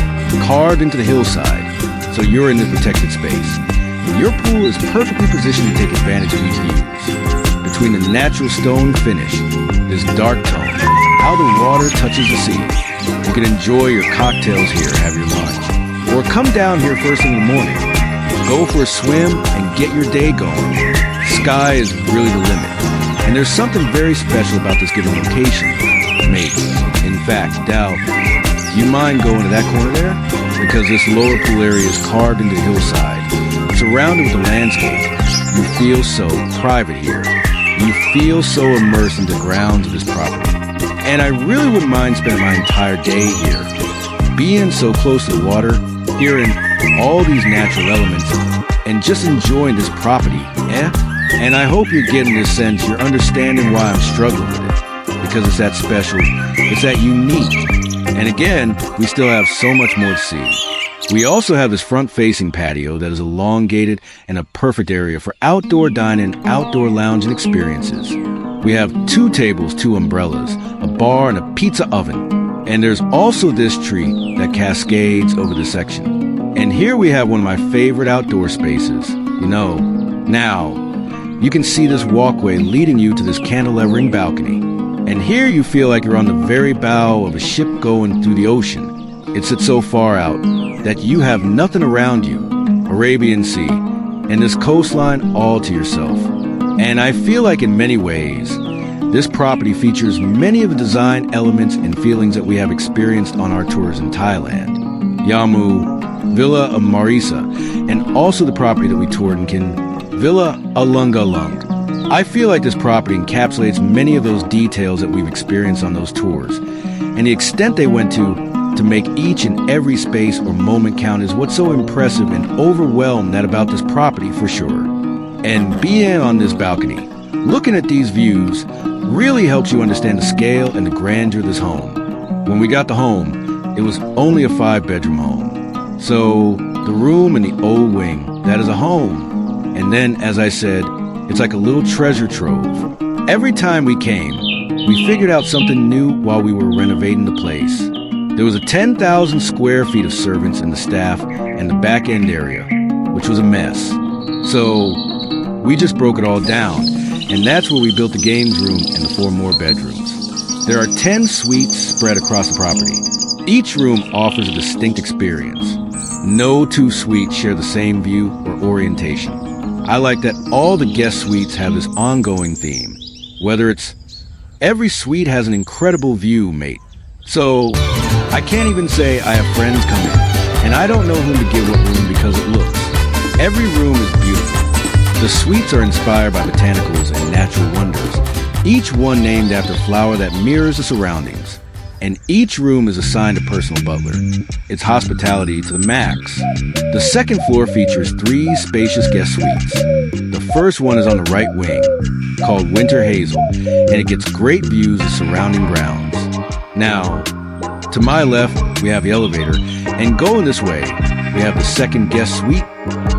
carved into the hillside, so you're in the protected space. Your pool is perfectly positioned to take advantage of these views. Between the natural stone finish, this dark tone, how the water touches the sea. You can enjoy your cocktails here, have your lunch. Or come down here first thing in the morning. Go for a swim and get your day going. Sky is really the limit. And there's something very special about this given location. Mate, in fact, Dal, do you mind going to that corner there? Because this lower pool area is carved into the hillside. Surrounded with the landscape, you feel so private here. You feel so immersed in the grounds of this property. And I really wouldn't mind spending my entire day here. Being so close to the water, hearing all these natural elements, and just enjoying this property, eh? And I hope you're getting this sense, you're understanding why I'm struggling with it. Because it's that special, it's that unique. And again, we still have so much more to see. We also have this front-facing patio that is elongated and a perfect area for outdoor dining, outdoor lounging experiences. We have 2 tables, 2 umbrellas, a bar, and a pizza oven. And there's also this tree that cascades over the section. And here we have one of my favorite outdoor spaces. Now, you can see this walkway leading you to this cantilevering balcony. And here you feel like you're on the very bow of a ship going through the ocean. It sits so far out that you have nothing around you, Arabian Sea, and this coastline all to yourself. And I feel like in many ways, this property features many of the design elements and feelings that we have experienced on our tours in Thailand. Yamu, Villa of Marisa, and also the property that we toured in Villa Alungalung. I feel like this property encapsulates many of those details that we've experienced on those tours, and the extent they went to make each and every space or moment count is what's so impressive and overwhelmed that about this property for sure. And being on this balcony, looking at these views, really helps you understand the scale and the grandeur of this home. When we got the home, it was only a 5-bedroom home. So the room in the old wing, that is a home. And then, as I said, it's like a little treasure trove. Every time we came, we figured out something new while we were renovating the place. There was a 10,000 square feet of servants and the staff and the back end area, which was a mess. So we just broke it all down, and that's where we built the games room and the 4 more bedrooms. There are 10 suites spread across the property. Each room offers a distinct experience. No 2 suites share the same view or orientation. I like that all the guest suites have this ongoing theme. Whether it's every suite has an incredible view, mate. So I can't even say I have friends come in, and I don't know whom to give what room because it looks. Every room is beautiful. The suites are inspired by botanicals and natural wonders, each one named after a flower that mirrors the surroundings. And each room is assigned a personal butler. It's hospitality to the max. The second floor features 3 spacious guest suites. The first one is on the right wing, called Winter Hazel, and it gets great views of surrounding grounds. Now, to my left, we have the elevator, and going this way, we have the second guest suite,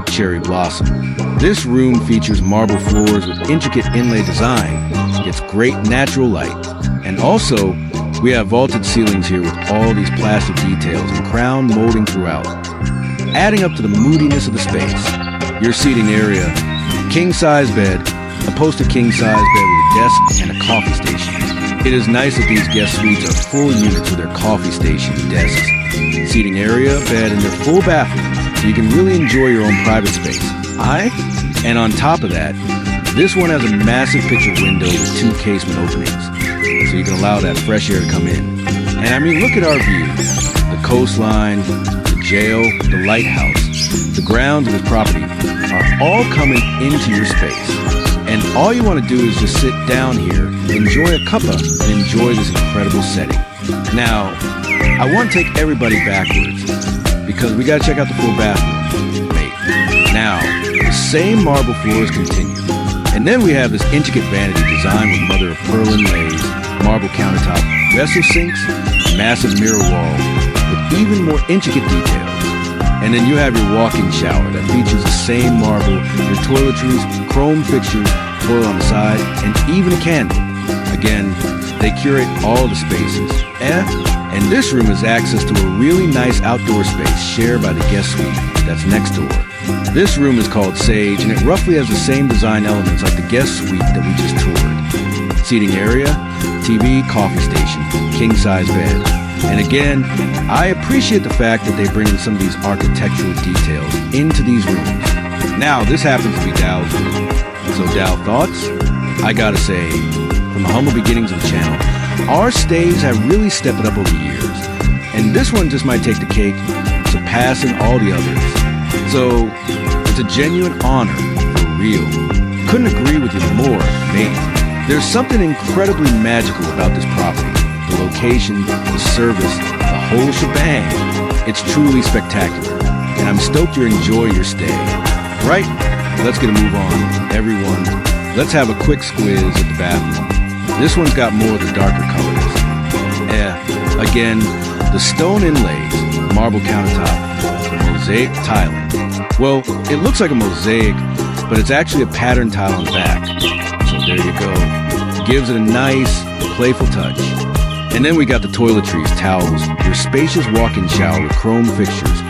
Cherry Blossom. This room features marble floors with intricate inlay design. Gets great natural light. And also, we have vaulted ceilings here with all these plastic details and crown molding throughout. Adding up to the moodiness of the space, your seating area, king-size bed, a poster king-size bed with a desk and a coffee station. It is nice that these guest suites are full units with their coffee station, desks, seating area, bed, and their full bathroom, so you can really enjoy your own private space. And on top of that, this one has a massive picture window with 2 casement openings, so you can allow that fresh air to come in. And I mean, look at our view. The coastline, the jail, the lighthouse, the grounds of this property are all coming into your space. And all you want to do is just sit down here, enjoy a cuppa, and enjoy this incredible setting. Now, I want to take everybody backwards, because we got to check out the full bathroom. Now, the same marble floors continue. And then we have this intricate vanity designed with mother of pearl inlays, marble countertop, vessel sinks, massive mirror wall with even more intricate details. And then you have your walk-in shower that features the same marble, your toiletries, chrome fixtures, toilet on the side, and even a candle. Again, they curate all the spaces. And this room has access to a really nice outdoor space shared by the guest suite that's next door. This room is called Sage, and it roughly has the same design elements like the guest suite that we just toured. Seating area, TV, coffee station, king-size bed. And again, I appreciate the fact that they bring in some of these architectural details into these rooms. Now, this happens to be Dow's room. So Dow, thoughts? I gotta say, from the humble beginnings of the channel, our stays have really stepped it up over the years. And this one just might take the cake, surpassing all the others. So, it's a genuine honor, for real. Couldn't agree with you more, mate. There's something incredibly magical about this property. The location, the service, the whole shebang. It's truly spectacular, and I'm stoked you enjoy your stay. Right, let's get a move on, everyone. Let's have a quick squiz at the bathroom. This one's got more of the darker colors. Again, the stone inlays, marble countertop, mosaic tiling. Well, it looks like a mosaic, but it's actually a pattern tile on the back. So there you go. Gives it a nice, playful touch. And then we got the toiletries, towels, your spacious walk-in shower with chrome fixtures,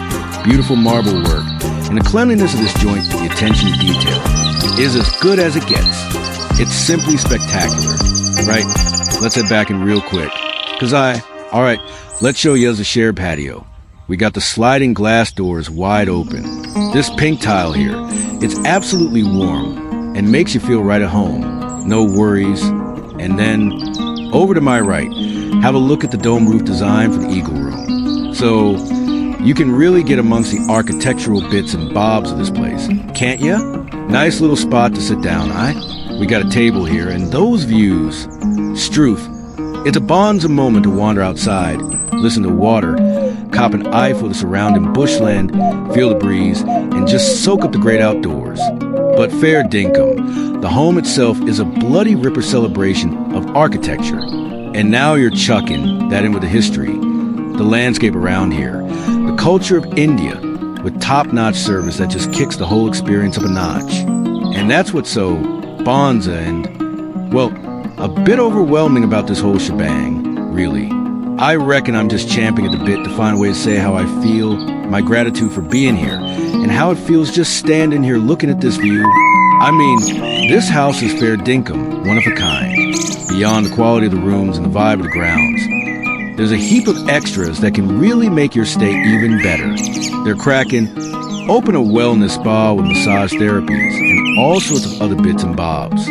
beautiful marble work, and the cleanliness of this joint, the attention to detail, is as good as it gets. It's simply spectacular. Right? Let's head back in real quick. Alright, let's show you the shared patio. We got the sliding glass doors wide open. This pink tile here, it's absolutely warm and makes you feel right at home. No worries. And then, over to my right, have a look at the dome roof design for the Eagle Room. So, you can really get amongst the architectural bits and bobs of this place, can't ya? Nice little spot to sit down, We got a table here, and those views, Struth, it's a bonza moment to wander outside, listen to water, cop an eye for the surrounding bushland, feel the breeze, and just soak up the great outdoors. But fair dinkum, the home itself is a bloody ripper celebration of architecture. And now you're chucking that in with the history, the landscape around here, the culture of India, with top-notch service that just kicks the whole experience up a notch. And that's what's so bonza and, well, a bit overwhelming about this whole shebang, really. I reckon I'm just champing at the bit to find a way to say how I feel, my gratitude for being here, and how it feels just standing here looking at this view. I mean, this house is fair dinkum, one of a kind, beyond the quality of the rooms and the vibe of the grounds. There's a heap of extras that can really make your stay even better. They're cracking open a wellness spa with massage therapies and all sorts of other bits and bobs.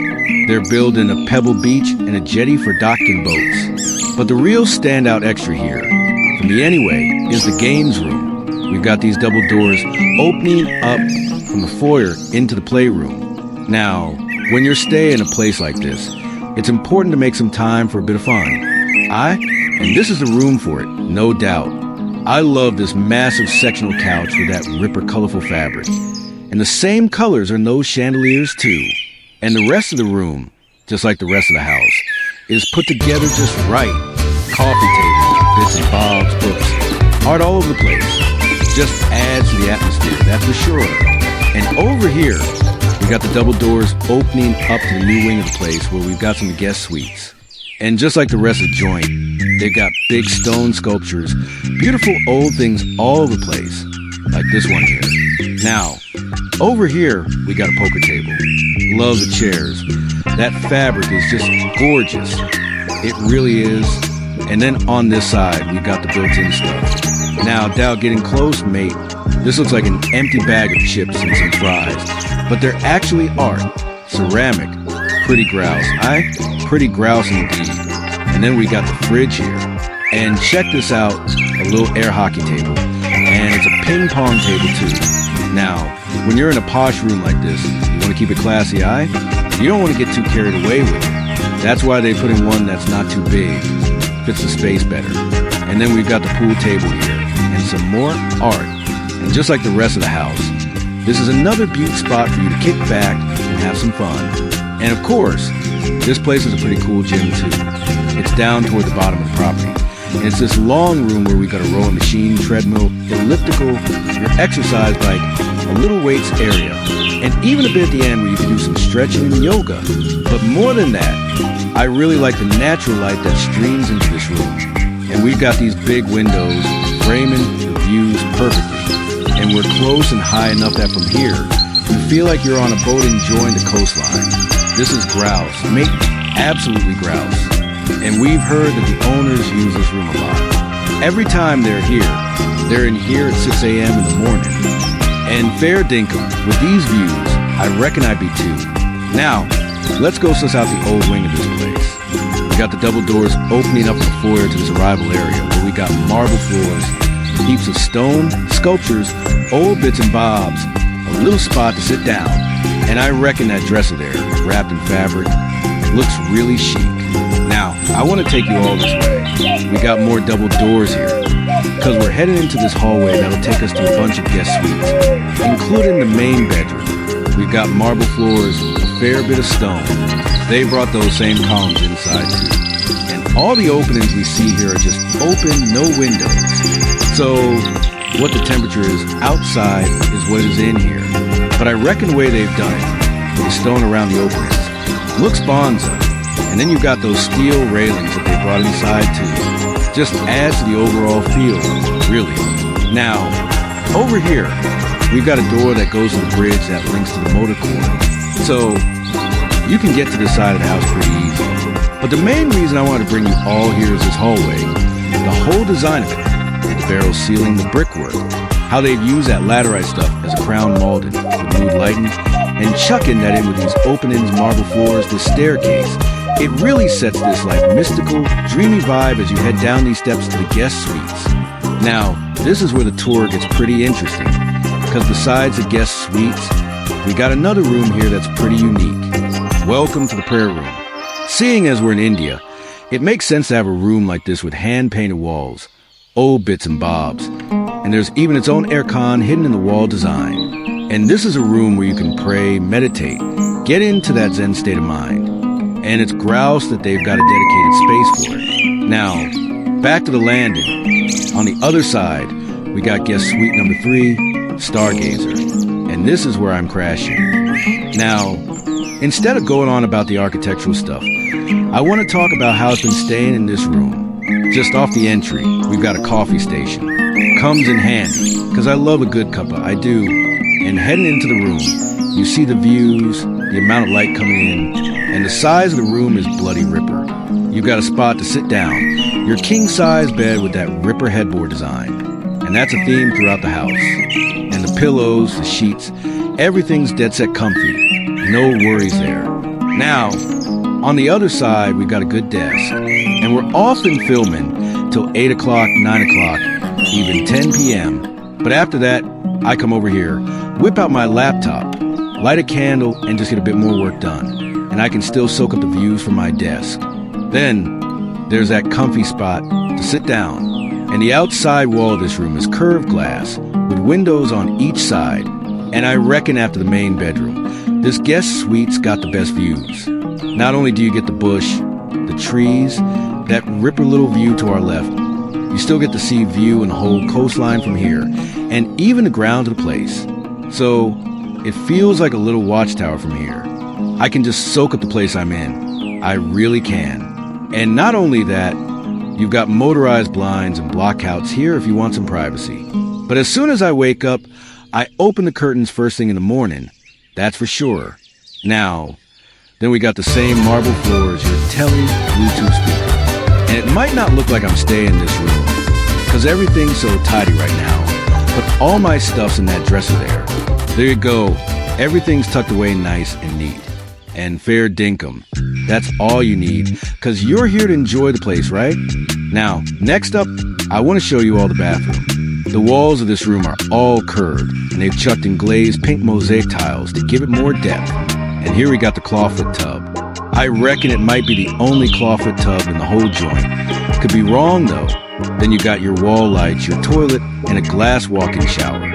They're building a pebble beach and a jetty for docking boats. But the real standout extra here, for me anyway, is the games room. We've got these double doors opening up from the foyer into the playroom. Now, when you're staying in a place like this, it's important to make some time for a bit of fun. And this is the room for it, no doubt. I love this massive sectional couch with that ripper colorful fabric. And the same colors are in those chandeliers too. And the rest of the room, just like the rest of the house, is put together just right. Coffee tables, bits and bobs, books, art all over the place. Just adds to the atmosphere, that's for sure. And over here, we got the double doors opening up to the new wing of the place where we've got some guest suites. And just like the rest of the joint, they've got big stone sculptures, beautiful old things all over the place, like this one here. Now, over here, we got a poker table. Love the chairs. That fabric is just gorgeous. It really is. And then on this side, we've got the built-in stuff. Now, Dow, getting close, mate, this looks like an empty bag of chips and some fries. But they're actually art. Ceramic. Pretty grouse. Pretty grouse indeed. And then we got the fridge here. And check this out, a little air hockey table. And it's a ping pong table too. Now, when you're in a posh room like this, you want to keep it classy, You don't want to get too carried away with it. That's why they put in one that's not too big. Fits the space better. And then we've got the pool table here. And some more art. And just like the rest of the house, this is another beaut spot for you to kick back and have some fun. And of course, this place is a pretty cool gym too. It's down toward the bottom of the property. And it's this long room where we got a rowing machine, treadmill, elliptical, your exercise bike, a little weights area, and even a bit at the end where you can do some stretching and yoga. But more than that, I really like the natural light that streams into this room. And we've got these big windows framing the views perfectly. And we're close and high enough that from here, you feel like you're on a boat enjoying the coastline. This is grouse, mate, absolutely grouse. And we've heard that the owners use this room a lot. Every time they're in here at 6 a.m. in the morning. And fair dinkum, with these views, I reckon I'd be too. Now, let's go suss out the old wing of this place. We got the double doors opening up the foyer to this arrival area where we got marble floors, heaps of stone, sculptures, old bits and bobs, a little spot to sit down. And I reckon that dresser there, wrapped in fabric, looks really chic. Now, I want to take you all this way. We got more double doors here, because we're heading into this hallway that'll take us to a bunch of guest suites, including the main bedroom. We've got marble floors, a fair bit of stone. They brought those same columns inside too. And all the openings we see here are just open, no windows. So, what the temperature is outside is what is in here. But I reckon the way they've done it, with the stone around the openings, looks bonzo. And then you've got those steel railings that they brought inside too. Just adds to the overall feel, really. Now, over here, we've got a door that goes to the bridge that links to the motor court. So, you can get to this side of the house pretty easy. But the main reason I wanted to bring you all here is this hallway. The whole design of it. The barrel ceiling, the brickwork. How they've used that laterite stuff as a crown molding with mood lighting. And chucking that in with these openings, marble floors, the staircase. It really sets this like mystical, dreamy vibe as you head down these steps to the guest suites. Now, this is where the tour gets pretty interesting, because besides the guest suites, we got another room here that's pretty unique. Welcome to the prayer room. Seeing as we're in India, it makes sense to have a room like this with hand-painted walls, old bits and bobs, and there's even its own aircon hidden in the wall design. And this is a room where you can pray, meditate, get into that Zen state of mind. And it's grouse that they've got a dedicated space for it. Now, back to the landing. On the other side, we got guest suite number 3, Stargazer. And this is where I'm crashing. Now, instead of going on about the architectural stuff, I want to talk about how it's been staying in this room. Just off the entry, we've got a coffee station. Comes in handy, because I love a good cuppa, I do. And heading into the room, you see the views, the amount of light coming in, and the size of the room is bloody ripper. You've got a spot to sit down, your king-size bed with that ripper headboard design. And that's a theme throughout the house. And the pillows, the sheets, everything's dead set comfy. No worries there. Now, on the other side, we've got a good desk. And we're often filming till 8 o'clock, 9 o'clock, even 10 p.m. But after that, I come over here, whip out my laptop, light a candle, and just get a bit more work done. And I can still soak up the views from my desk. Then, there's that comfy spot to sit down. And the outside wall of this room is curved glass, with windows on each side. And I reckon after the main bedroom, this guest suite's got the best views. Not only do you get the bush, the trees, that ripper little view to our left, you still get to see view and the whole coastline from here, and even the ground of the place. So, it feels like a little watchtower from here. I can just soak up the place I'm in. I really can. And not only that, you've got motorized blinds and blockouts here if you want some privacy. But as soon as I wake up, I open the curtains first thing in the morning. That's for sure. Now, then we got the same marble floors, your telly, Bluetooth speaker. And it might not look like I'm staying in this room, because everything's so tidy right now. But all my stuff's in that dresser there. There you go. Everything's tucked away nice and neat. And fair dinkum. That's all you need, because you're here to enjoy the place, right? Now, next up, I want to show you all the bathroom. The walls of this room are all curved, and they've chucked in glazed pink mosaic tiles to give it more depth. And here we got the clawfoot tub. I reckon it might be the only clawfoot tub in the whole joint. Could be wrong, though. Then you got your wall lights, your toilet, and a glass walk-in shower.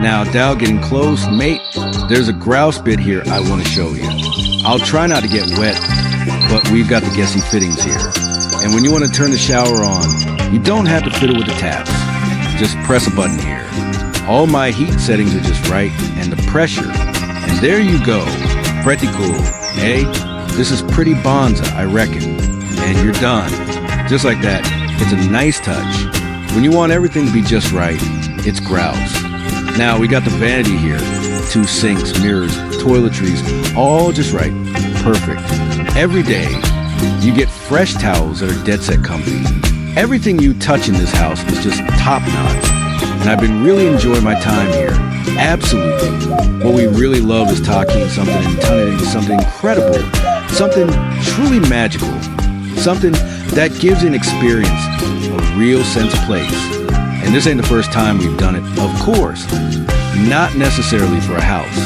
Now, Dow, getting close, mate, there's a grouse bit here I want to show you. I'll try not to get wet, but we've got the guessy fittings here. And when you want to turn the shower on, you don't have to fiddle with the taps. Just press a button here. All my heat settings are just right, and the pressure. And there you go. Pretty cool, eh? This is pretty bonza, I reckon. And you're done. Just like that. It's a nice touch. When you want everything to be just right, it's grouse. Now, we got the vanity here. 2 sinks, mirrors, toiletries, all just right. Perfect. Every day, you get fresh towels that are Dead Set Company. Everything you touch in this house is just top-notch. And I've been really enjoying my time here. Absolutely. What we really love is taking something and turning it into something incredible. Something truly magical. Something that gives an experience, a real sense of place. And this ain't the first time we've done it, of course. Not necessarily for a house.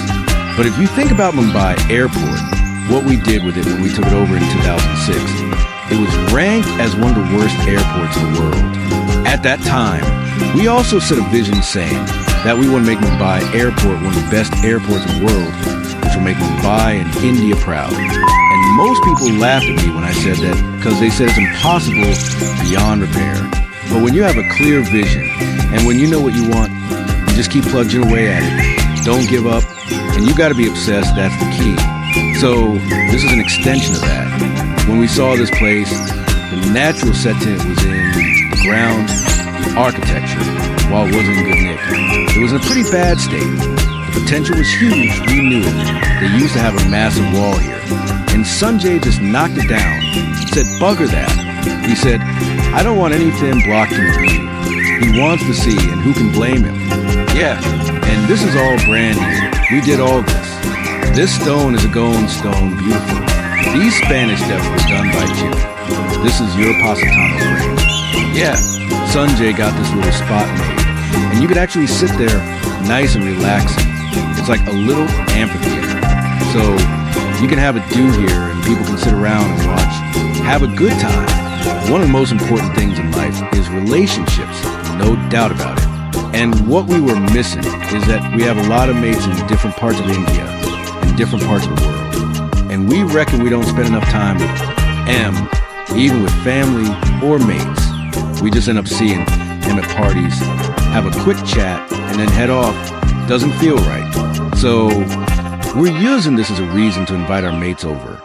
But if you think about Mumbai Airport, what we did with it when we took it over in 2006, it was ranked as one of the worst airports in the world. At that time, we also set a vision saying that we want to make Mumbai Airport one of the best airports in the world, which will make Mumbai and India proud. And most people laughed at me when I said that because they said it's impossible beyond repair. But when you have a clear vision and when you know what you want, you just keep plugging away at it. Don't give up. And you got to be obsessed. That's the key. So this is an extension of that. When we saw this place, the natural setting it was in, the ground, the architecture, while it wasn't in good nick. It was in a pretty bad state. The potential was huge. We knew it. They used to have a massive wall here. And Sanjay just knocked it down. Said, bugger that. He said, I don't want anything blocked in the view. He wants to see, and who can blame him? Yeah, and this is all brand new. We did all this. This stone is a golden stone, beautiful. These Spanish steps were done by Jim. This is your Positano frame. Yeah, Sanjay got this little spot made. And you could actually sit there nice and relaxing. It's like a little amphitheater. So you can have a do here and people can sit around and watch. Have a good time. One of the most important things in life is relationships, no doubt about it. And what we were missing is that we have a lot of mates in different parts of India and different parts of the world. And we reckon we don't spend enough time with M, even with family or mates. We just end up seeing him at parties, have a quick chat, and then head off. Doesn't feel right. So we're using this as a reason to invite our mates over.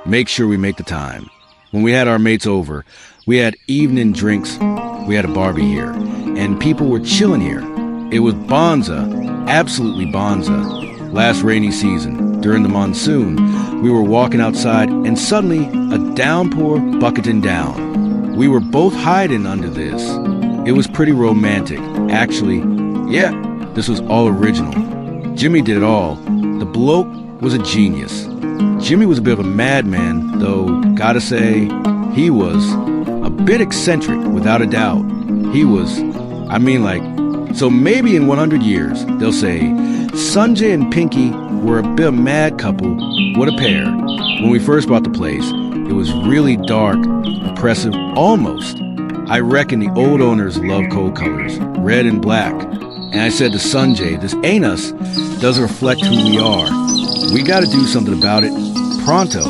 Make sure we make the time. When we had our mates over, we had evening drinks. We had a Barbie here, and people were chilling here. It was bonza, absolutely bonza. Last rainy season, during the monsoon, we were walking outside, and suddenly a downpour bucketing down. We were both hiding under this. It was pretty romantic. Actually, yeah, this was all original. Jimmy did it all. The bloke was a genius. Jimmy was a bit of a madman, though, gotta say, he was a bit eccentric, without a doubt. He was, so maybe in 100 years, they'll say, Sanjay and Pinky were a bit of a mad couple, what a pair. When we first bought the place, it was really dark, oppressive, almost. I reckon the old owners love cold colors, red and black. And I said to Sanjay, this ain't us, doesn't reflect who we are. We gotta do something about it, pronto.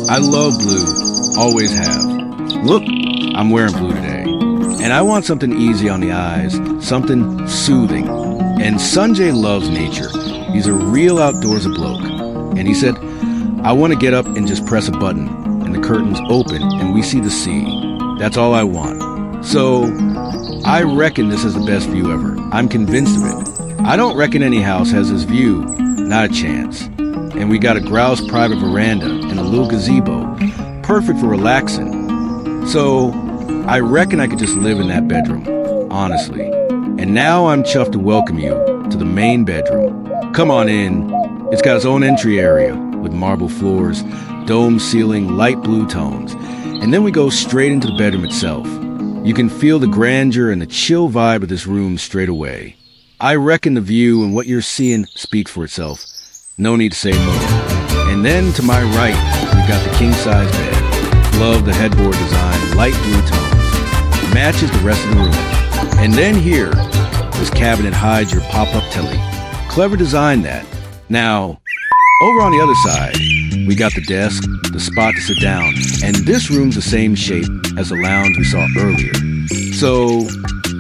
I love blue, always have. Look, I'm wearing blue today. And I want something easy on the eyes, something soothing. And Sanjay loves nature. He's a real outdoorsy bloke. And he said, I want to get up and just press a button, and the curtains open, and we see the sea. That's all I want. So, I reckon this is the best view ever. I'm convinced of it. I don't reckon any house has this view. Not a chance. And we got a grouse private veranda and a little gazebo. Perfect for relaxing. So, I reckon I could just live in that bedroom, honestly. And now I'm chuffed to welcome you to the main bedroom. Come on in. It's got its own entry area with marble floors, dome ceiling, light blue tones. And then we go straight into the bedroom itself. You can feel the grandeur and the chill vibe of this room straight away. I reckon the view and what you're seeing speak for itself. No need to say more. And then to my right, we've got the king-size bed. Love the headboard design, light blue tones. Matches the rest of the room. And then here, this cabinet hides your pop-up telly. Clever design that. Now, Over on the other side, we got the desk, the spot to sit down, and this room's the same shape as the lounge we saw earlier. So,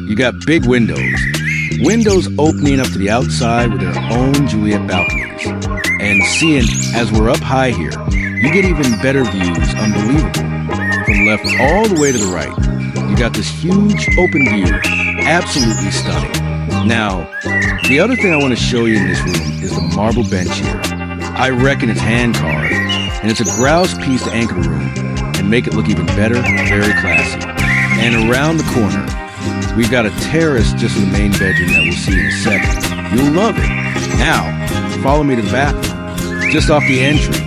you got big windows opening up to the outside with their own Juliet balconies. And seeing, as we're up high here, you get even better views, unbelievable. From left all the way to the right, you got this huge open view, absolutely stunning. Now, the other thing I want to show you in this room is the marble bench here. I reckon it's hand-carved, and it's a grouse piece to anchor the room and make it look even better, very classy. And around the corner, we've got a terrace just in the main bedroom that we'll see in a second. You'll love it. Now, follow me to the bathroom. Just off the entry,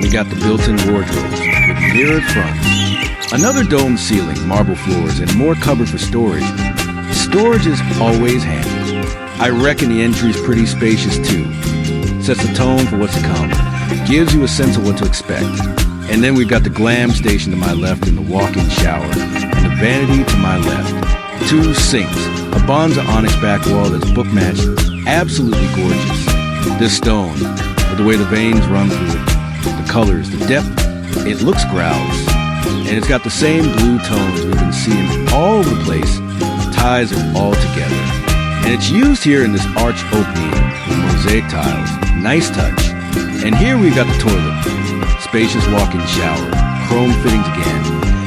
we got the built-in wardrobes with mirrored fronts. Another domed ceiling, marble floors, and more cupboard for storage. Storage is always handy. I reckon the entry's pretty spacious too. Sets the tone for what's to come. Gives you a sense of what to expect. And then we've got the glam station to my left and the walk-in shower. And the vanity to my left. 2 sinks. A Bonza onyx back wall that's book-matched. Absolutely gorgeous. This stone, with the way the veins run through it, the colors, the depth, it looks grouse. And it's got the same blue tones we've been seeing all over the place, ties it all together. And it's used here in this arch opening with mosaic tiles. Nice touch. And here we've got the toilet. Spacious walk-in shower. Chrome fittings again.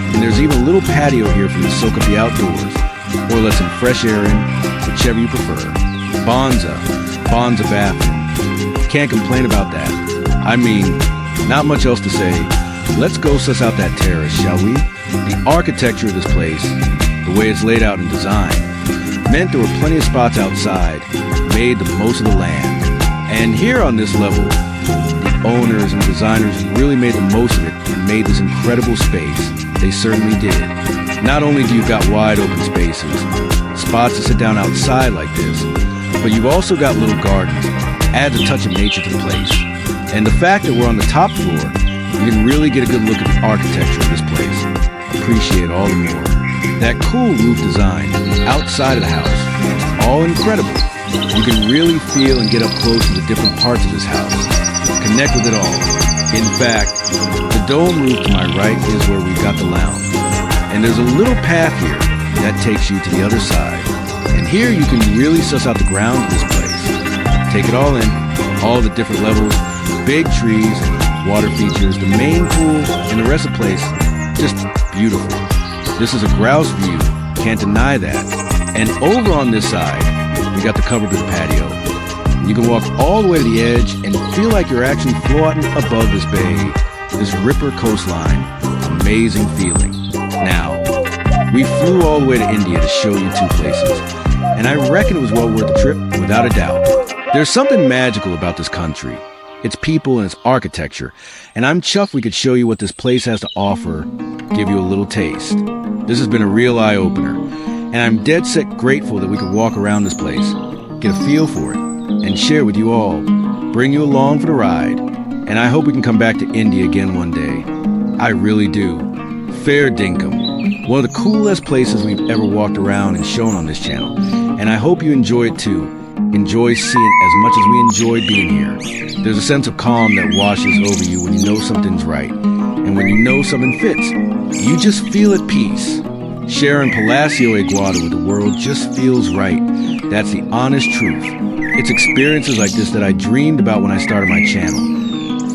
And there's even a little patio here for you to soak up the outdoors. Or let some fresh air in, whichever you prefer. Bonza bathroom. Can't complain about that. I mean, not much else to say. Let's go suss out that terrace, shall we? The architecture of this place, the way it's laid out in design, meant there were plenty of spots outside, made the most of the land. And here on this level, the owners and designers really made the most of it and made this incredible space. They certainly did. Not only do you got wide open spaces, spots to sit down outside like this, but you've also got little gardens. Adds a touch of nature to the place. And the fact that we're on the top floor, you can really get a good look at the architecture of this place. Appreciate all the more. That cool roof design outside of the house, it's all incredible. You can really feel and get up close to the different parts of this house. Connect with it all. In fact, the dome roof to my right is where we've got the lounge. And there's a little path here that takes you to the other side. And here you can really suss out the grounds of this place. Take it all in, all the different levels, big trees, water features, the main pool, and the rest of the place, just beautiful. This is a grouse view, can't deny that. And over on this side, we got the cover to the patio. You can walk all the way to the edge and feel like you're actually floating above this bay, this ripper coastline. Amazing feeling. Now, we flew all the way to India to show you 2 places, and I reckon it was well worth the trip, without a doubt. There's something magical about this country. Its people and its architecture, and I'm chuffed we could show you what this place has to offer, give you a little taste. This has been a real eye-opener, and I'm dead set grateful that we could walk around this place, get a feel for it, and share with you all, bring you along for the ride, and I hope we can come back to India again one day. I really do. Fair dinkum, one of the coolest places we've ever walked around and shown on this channel, and I hope you enjoy it too. Enjoy seeing as much as we enjoyed being here. There's a sense of calm that washes over you when you know something's right. And when you know something fits, you just feel at peace. Sharing Palatial Aguada with the world just feels right. That's the honest truth. It's experiences like this that I dreamed about when I started my channel.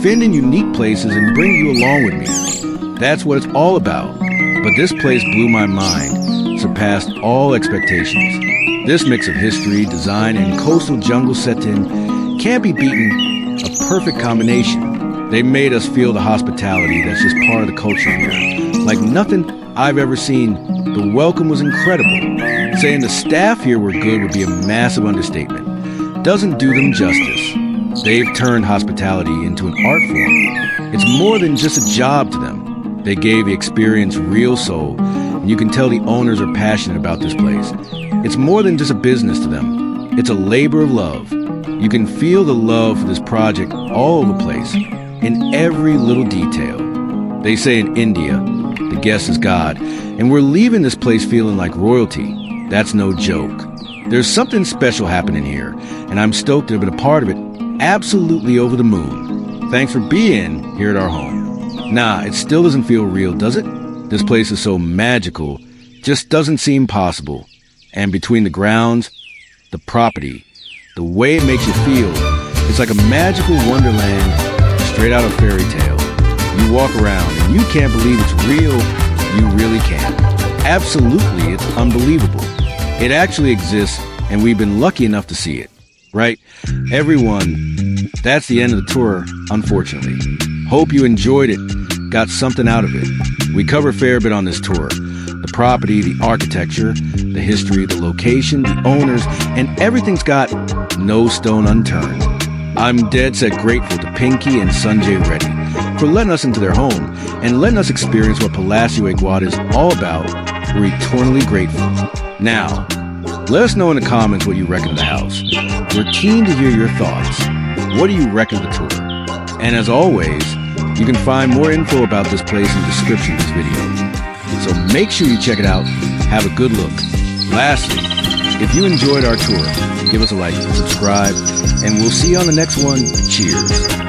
Finding unique places and bringing you along with me. That's what it's all about. But this place blew my mind, surpassed all expectations. This mix of history, design, and coastal jungle set-in can't be beaten. A perfect combination. They made us feel the hospitality that's just part of the culture here. Like nothing I've ever seen. The welcome was incredible. Saying the staff here were good would be a massive understatement. Doesn't do them justice. They've turned hospitality into an art form. It's more than just a job to them. They gave the experience real soul, and you can tell the owners are passionate about this place. It's more than just a business to them. It's a labor of love. You can feel the love for this project all over the place, in every little detail. They say in India, the guest is God, and we're leaving this place feeling like royalty. That's no joke. There's something special happening here, and I'm stoked to have been a part of it absolutely over the moon. Thanks for being here at our home. Nah, it still doesn't feel real, does it? This place is so magical, just doesn't seem possible. And between the grounds, the property, the way it makes you feel, it's like a magical wonderland straight out of fairy tale. You walk around and you can't believe it's real. You really can't. Absolutely, it's unbelievable. It actually exists, and we've been lucky enough to see it. Right? Everyone, that's the end of the tour, unfortunately. Hope you enjoyed it, got something out of it. We cover a fair bit on this tour. The property, the architecture, the history, the location, the owners, and everything's got no stone unturned. I'm dead set grateful to Pinky and Sanjay Reddy for letting us into their home and letting us experience what Palatial Iguana is all about. We're eternally grateful. Now, let us know in the comments what you reckon of the house. We're keen to hear your thoughts. What do you reckon of the tour? And as always, you can find more info about this place in the description of this video. So make sure you check it out. Have a good look. Lastly, if you enjoyed our tour, give us a like, subscribe, and we'll see you on the next one. Cheers.